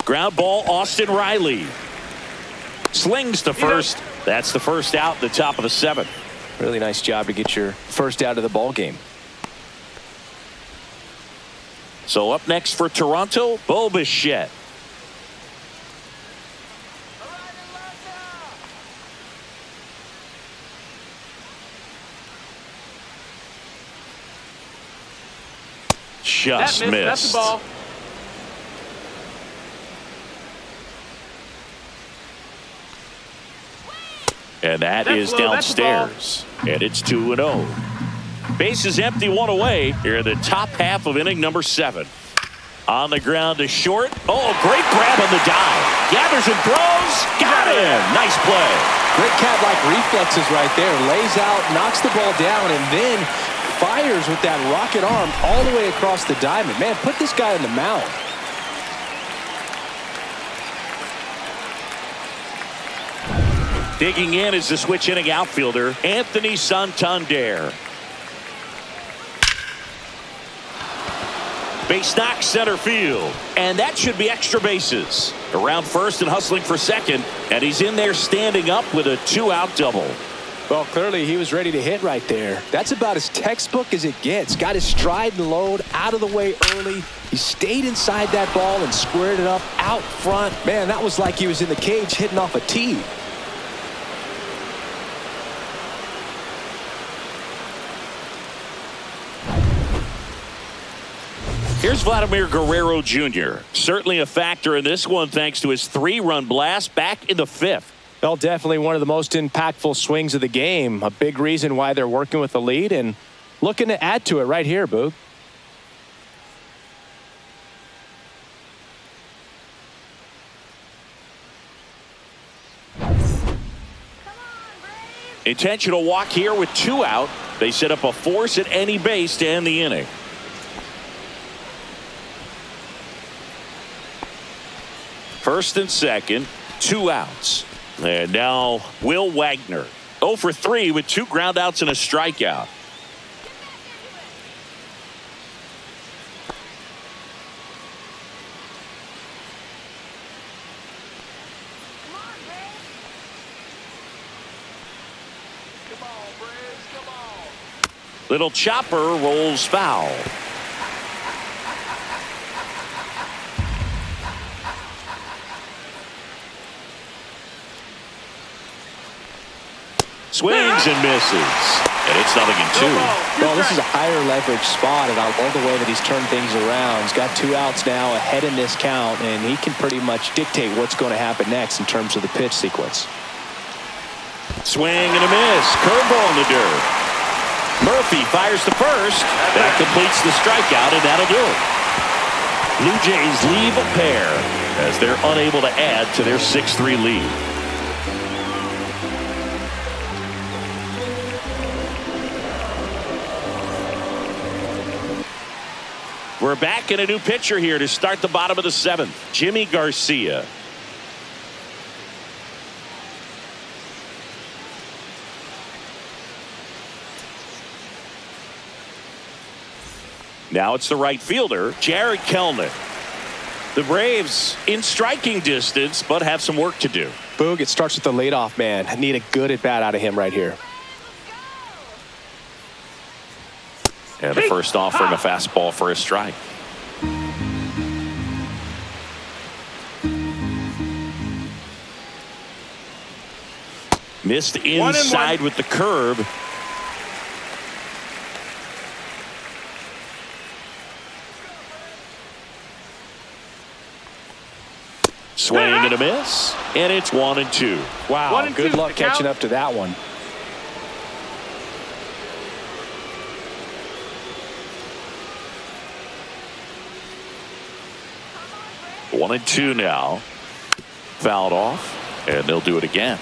Ground ball, Austin Riley. Slings to first. That's the first out, the top of the seventh. Really nice job to get your first out of the ball game. So up next for Toronto, Bo Bichette. Just missed. That's the ball. And that is downstairs. And it's 2-0. Base is empty, one away here in the top half of inning number 7. On the ground to short. Oh, great grab on the dive. Gathers and throws. Got him. Nice play. Great cat-like reflexes right there. Lays out, knocks the ball down, and then fires with that rocket arm all the way across the diamond. Man, put this guy on the mound. Digging in is the switch inning outfielder, Anthony Santander. Base knock center field. And that should be extra bases. Around first and hustling for second. And he's in there standing up with a 2-out double. Well, clearly he was ready to hit right there. That's about as textbook as it gets. Got his stride and load out of the way early. He stayed inside that ball and squared it up out front. Man, that was like he was in the cage hitting off a tee. Here's Vladimir Guerrero Jr. Certainly a factor in this one thanks to his 3-run blast back in the 5th. Well, definitely one of the most impactful swings of the game. A big reason why they're working with the lead and looking to add to it right here, Boog. Intentional walk here with 2 out. They set up a force at any base to end the inning. First and second, 2 outs. And now Will Wagner. 0 for 3 with 2 ground outs and a strikeout. Little chopper rolls foul. Swings and misses. And it's 0-2. Well, this is a higher leverage spot, and I love the way that he's turned things around. He's got 2 outs now ahead in this count, and he can pretty much dictate what's going to happen next in terms of the pitch sequence. Swing and a miss. Curveball in the dirt. Murphy fires to first. That completes the strikeout, and that'll do it. Blue Jays leave a pair as they're unable to add to their 6-3 lead. We're back in a new pitcher here to start the bottom of the 7th. Jimmy Garcia. Now it's the right fielder, Jared Kelenic. The Braves in striking distance, but have some work to do. Boog, it starts with the leadoff man. I need a good at-bat out of him right here. And the first offering a fastball for a strike. Missed inside with the curve. Swing and a miss, and it's 1-2. Wow, good luck catching up to that one. One and two now. Fouled off, and they'll do it again.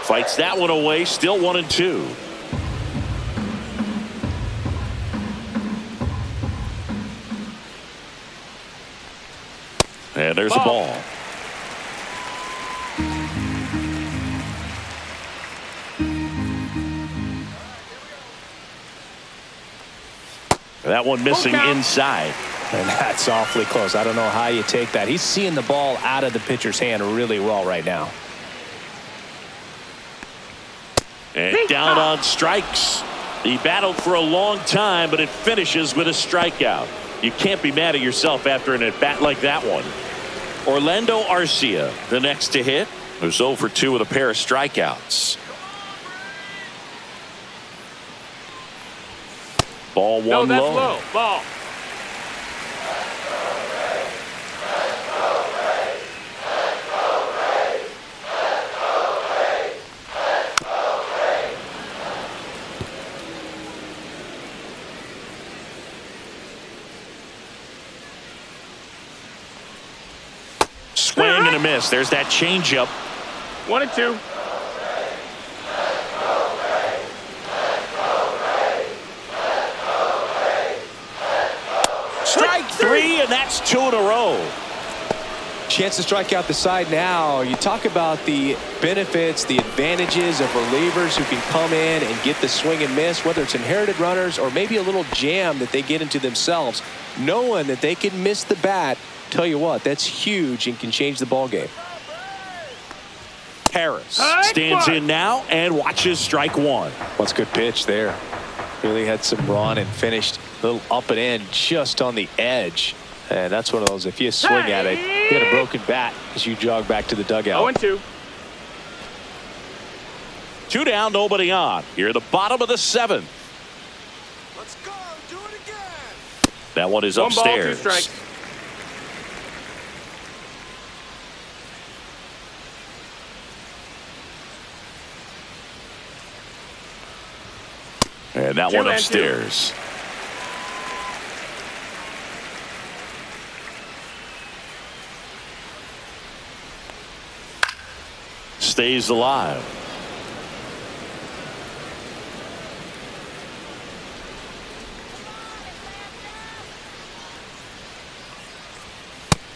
Fights that one away, still 1-2. And there's a ball. That one missing inside. And that's awfully close. I don't know how you take that. He's seeing the ball out of the pitcher's hand really well right now. And down on strikes. He battled for a long time, but it finishes with a strikeout. You can't be mad at yourself after an at-bat like that one. Orlando Arcia, the next to hit, who's 0 for 2 with a pair of strikeouts. Ball one no, that's low. low. Ball. Swing and a miss. There's that changeup. 1-2. Strike three, and that's 2 in a row. Chance to strike out the side now. You talk about the benefits, the advantages of relievers who can come in and get the swing and miss, whether it's inherited runners or maybe a little jam that they get into themselves, knowing that they can miss the bat. Tell you what, that's huge and can change the ball game. Harris stands in now and watches strike one. What's a good pitch there. Really had some run and finished a little up and in just on the edge. And that's one of those, if you swing at it, you get a broken bat as you jog back to the dugout. 0-2. 2 down, nobody on. Here at the bottom of the 7th. Let's go. Do it again. That one is One upstairs. ball, 2 strikes. And that one upstairs. Stays alive.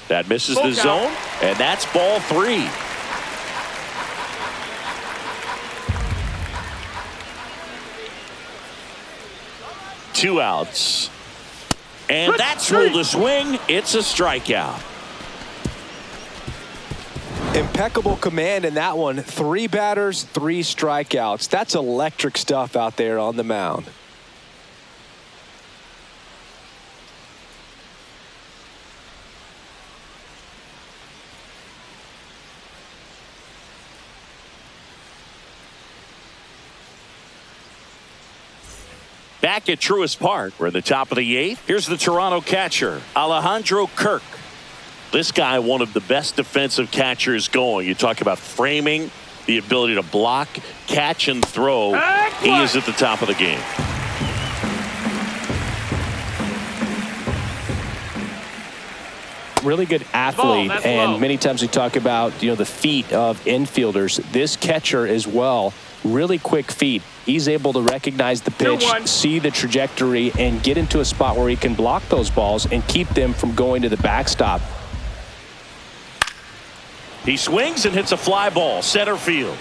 That misses the zone, and that's ball 3. Two outs. And that's ruled a swing. It's a strikeout. Impeccable command in that one. 3 batters, 3 strikeouts. That's electric stuff out there on the mound. Back at Truist Park, we're at the top of the 8th. Here's the Toronto catcher, Alejandro Kirk. This guy, one of the best defensive catchers going. You talk about framing, the ability to block, catch, and throw. He is at the top of the game. Really good athlete, and low. many times we talk about, the feet of infielders. This catcher as well, really quick feet. He's able to recognize the pitch, 2-1. see the trajectory, and get into a spot where he can block those balls and keep them from going to the backstop. He swings and hits a fly ball, center field.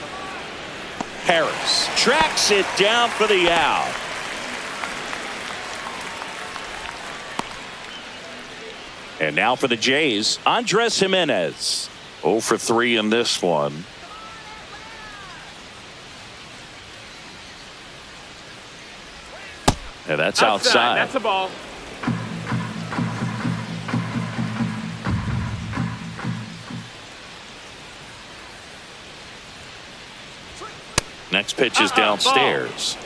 Harris tracks it down for the out. And now for the Jays, Andres Jimenez. 0 for 3 in this one. And that's outside. That's a ball. Next pitch is downstairs.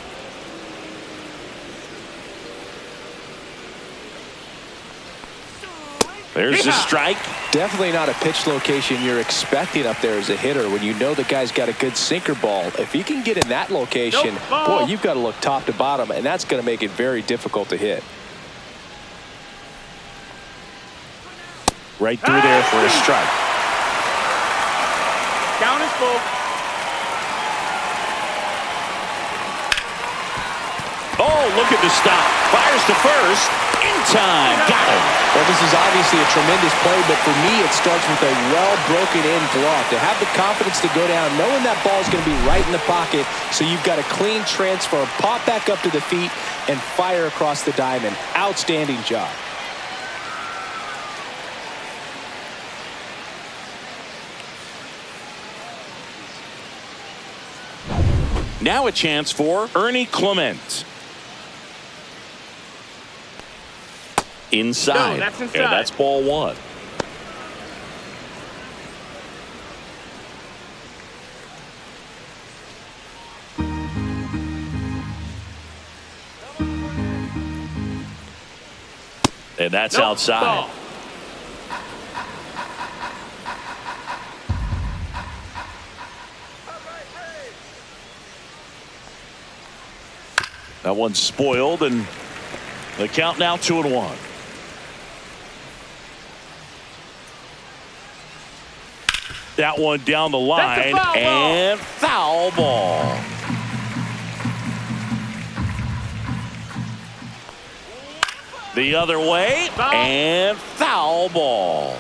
There's the strike. Definitely not a pitch location you're expecting up there as a hitter when you know the guy's got a good sinker ball. If he can get in that location, boy, you've got to look top to bottom, and that's going to make it very difficult to hit. Right through there for a strike. Count is full. Oh, look at the stop. Fires to first. In time. Got him. Well, this is obviously a tremendous play, but for me, it starts with a well-broken-in glove. To have the confidence to go down, knowing that ball is going to be right in the pocket, so you've got a clean transfer, pop back up to the feet, and fire across the diamond. Outstanding job. Now a chance for Ernie Clement. Inside. No, that's inside. And that's ball one. And that's outside. Ball. That one's spoiled, and the count now 2-1. That one down the line, and foul ball. The other way, and foul ball.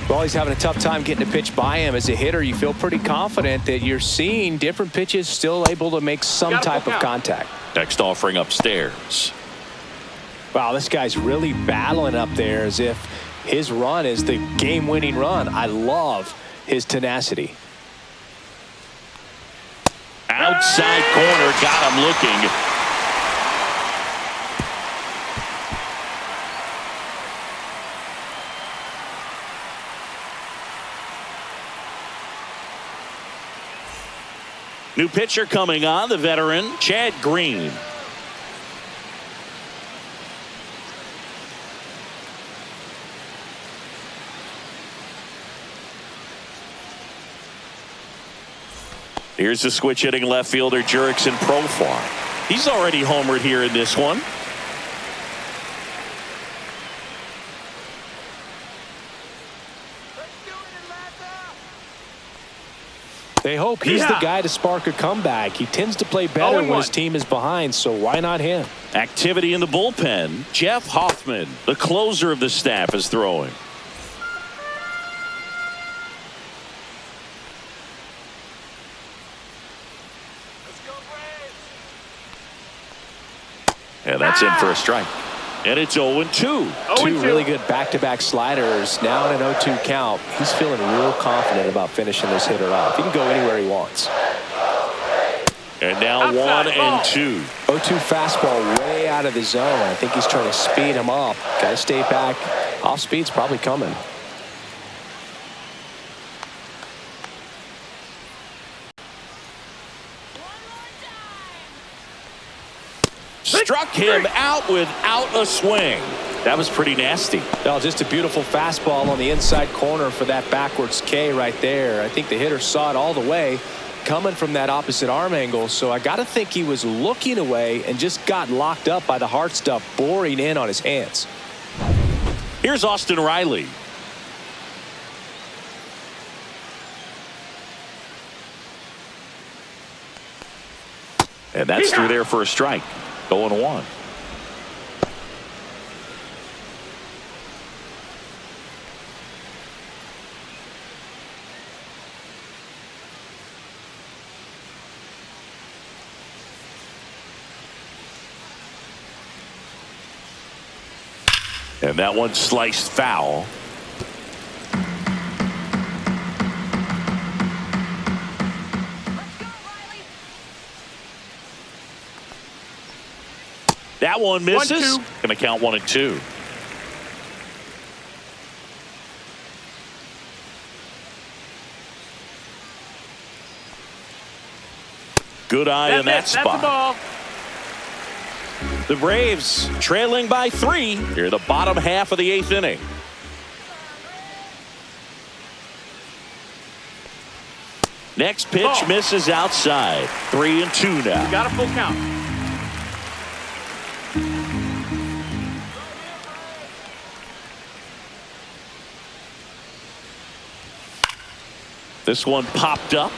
Well, he's having a tough time getting a pitch by him. As a hitter, you feel pretty confident that you're seeing different pitches still able to make some type of contact. Next offering upstairs. Wow, this guy's really battling up there as if his run is the game-winning run. I love his tenacity. Outside corner, got him looking. New pitcher coming on, the veteran, Chad Green. Here's the switch hitting left fielder, Jurickson Profar. He's already homered here in this one. They hope he's the guy to spark a comeback. He tends to play better when his team is behind, so why not him? Activity in the bullpen. Jeff Hoffman, the closer of the staff, is throwing. And that's in for a strike. And it's 0-2. Two really good back-to-back sliders. Now in an 0-2 count. He's feeling real confident about finishing this hitter off. He can go anywhere he wants. And now 1-2. 0-2 fastball way out of the zone. I think he's trying to speed him up. Got to stay back. Off speed's probably coming. Struck him out without a swing. That was pretty nasty. Well, just a beautiful fastball on the inside corner for that backwards K right there. I think the hitter saw it all the way coming from that opposite arm angle. So I got to think he was looking away and just got locked up by the hard stuff boring in on his hands. Here's Austin Riley. And that's through there for a strike. 0-1. And that one sliced foul. That one misses. Going to count 1-2. Good eye in that That's the spot. ball. The Braves trailing by 3 here the bottom half of the 8th inning. Next pitch Ball. misses outside. 3-2 now. Got a full count. This one popped up.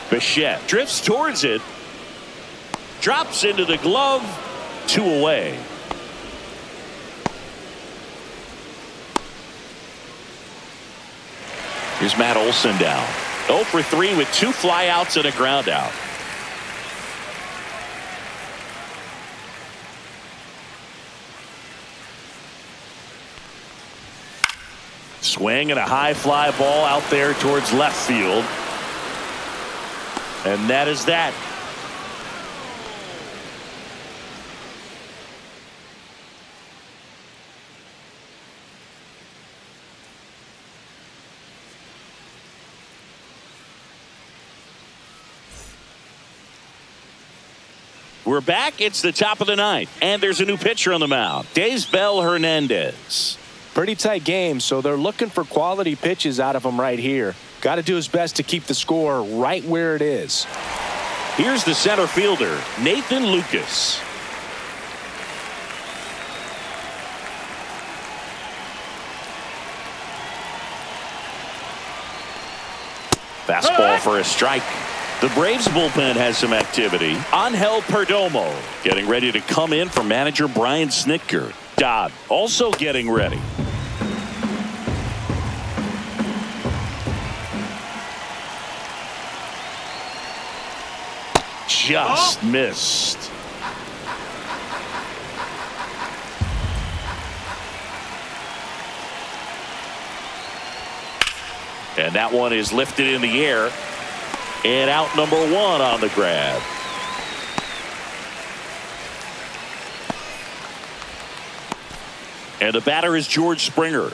Bichette drifts towards it. Drops into the glove. 2 away. Here's Matt Olson down. 0 for 3 with 2 flyouts and a ground out. Swing and a high fly ball out there towards left field. And that is that. We're back. It's the top of the 9th. And there's a new pitcher on the mound. Daysbel Hernandez. Pretty tight game, so they're looking for quality pitches out of him right here. Got to do his best to keep the score right where it is. Here's the center fielder, Nathan Lucas. Fastball for a strike. The Braves bullpen has some activity. Angel Perdomo getting ready to come in for manager Brian Snitker. Dodd also getting ready. Just missed. And that one is lifted in the air. And out number 1 on the grab. And the batter is George Springer.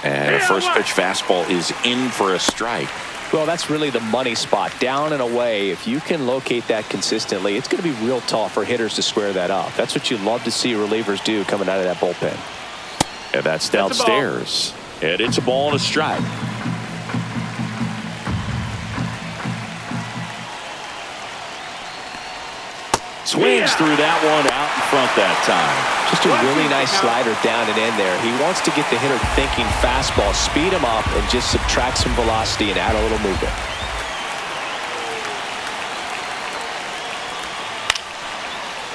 And a first pitch fastball is in for a strike. Well, that's really the money spot, down and away. If you can locate that consistently, it's going to be real tough for hitters to square that up. That's what you love to see relievers do coming out of that bullpen. And that's downstairs. And it's a ball and a strike. Swings through that one out in front that time. Just a really nice slider down and in there. He wants to get the hitter thinking fastball, speed him up, and just subtract some velocity and add a little movement.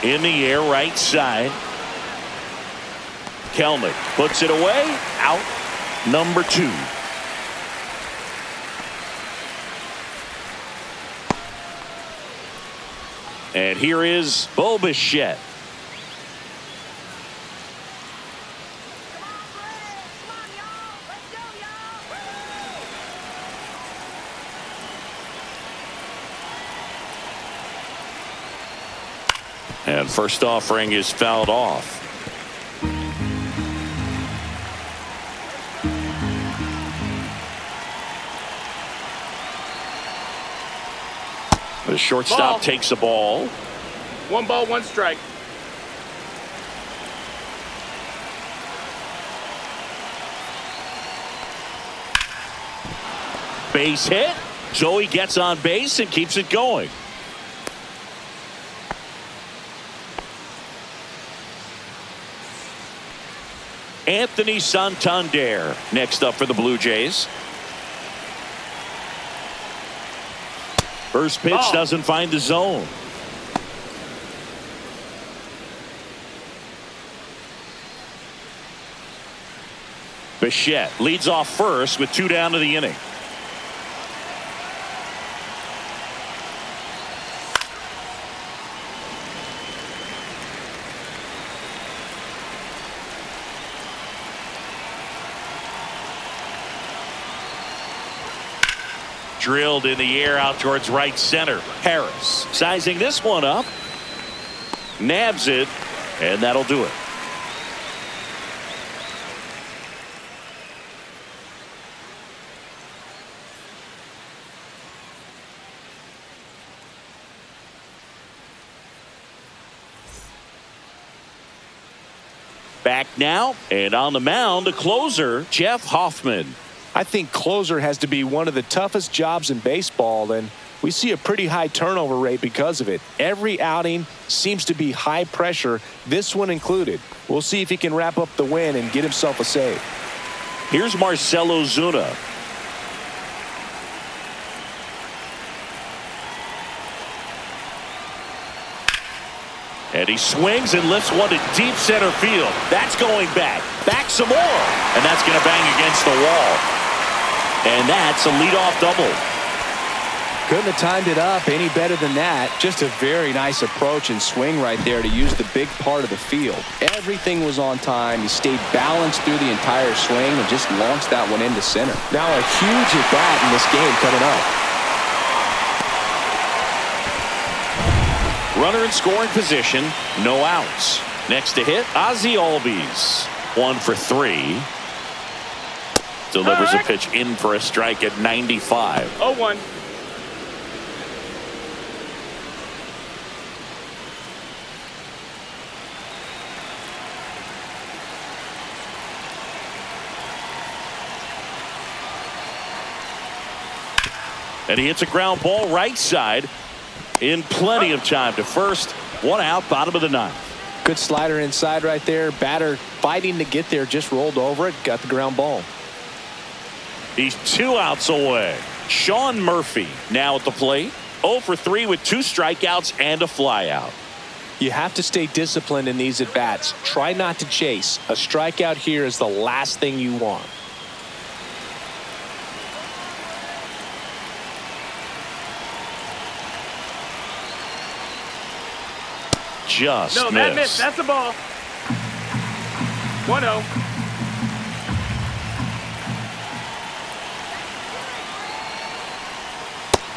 In the air, right side. Kelnick puts it away. Out number 2. And here is Bo Bichette. And first offering is fouled off. The shortstop takes the ball. 1 ball, 1 strike. Base hit. Zoe gets on base and keeps it going. Anthony Santander next up for the Blue Jays. First pitch doesn't find the zone. Bichette leads off first with 2 down to the inning. Drilled in the air out towards right center. Harris sizing this one up. Nabs it, and that'll do it. Back now, and on the mound, a closer, Jeff Hoffman. I think closer has to be one of the toughest jobs in baseball, and we see a pretty high turnover rate because of it. Every outing seems to be high pressure, this one included. We'll see if he can wrap up the win and get himself a save. Here's Marcelo Zuna. And he swings and lifts one to deep center field. That's going back. Back some more. And that's going to bang against the wall. And that's a leadoff double. Couldn't have timed it up any better than that. Just a very nice approach and swing right there to use the big part of the field. Everything was on time. He stayed balanced through the entire swing and just launched that one into center. Now a huge at bat in this game coming up. Runner in scoring position, no outs. Next to hit, Ozzie Albies. 1 for 3. Delivers a pitch in for a strike at 95. 0-1. And he hits a ground ball right side. In plenty of time to first. 1 out, bottom of the 9th. Good slider inside right there. Batter fighting to get there, just rolled over it, got the ground ball. He's 2 outs away. Sean Murphy now at the plate. 0 for 3 with 2 strikeouts and a flyout. You have to stay disciplined in these at bats. Try not to chase. A strikeout here is the last thing you want. Just No, missed. that missed. That's the ball. 1-0.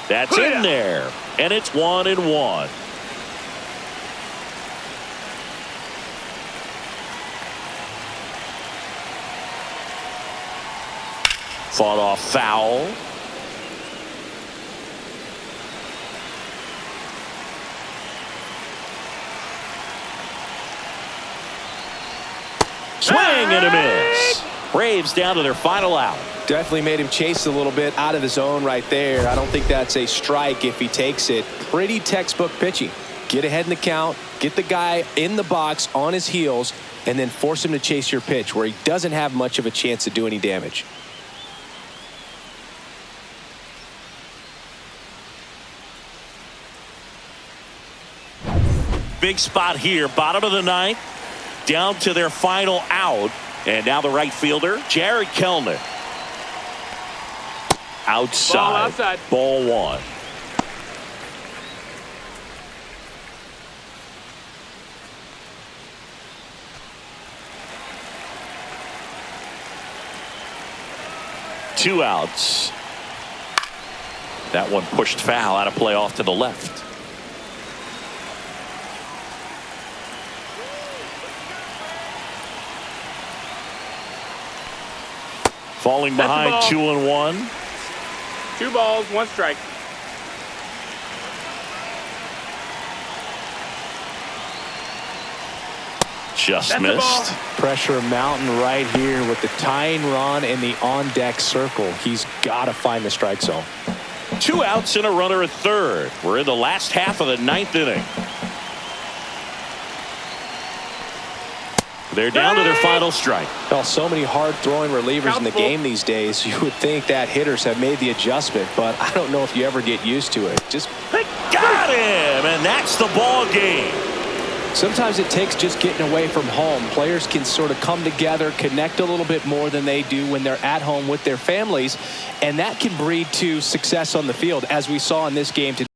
That's in there. And it's 1-1. Fought off foul. Swing and a miss. Braves down to their final out. Definitely made him chase a little bit out of his zone right there. I don't think that's a strike if he takes it. Pretty textbook pitching. Get ahead in the count, get the guy in the box on his heels, and then force him to chase your pitch where he doesn't have much of a chance to do any damage. Big spot here, bottom of the 9th. Down to their final out. And now the right fielder, Jared Kelnick. Outside. Ball outside. Ball 1. Two outs. That one pushed foul out of play off to the left. Falling behind 2-1. 2 balls, 1 strike. Just missed. Pressure mountain right here with the tying run in the on-deck circle. He's got to find the strike zone. 2 outs and a runner at third. We're in the last half of the 9th inning. They're down to their final strike. Well, so many hard-throwing relievers in the game these days. You would think that hitters have made the adjustment, but I don't know if you ever get used to it. Just got him, and that's the ball game. Sometimes it takes just getting away from home. Players can sort of come together, connect a little bit more than they do when they're at home with their families, and that can breed to success on the field, as we saw in this game today.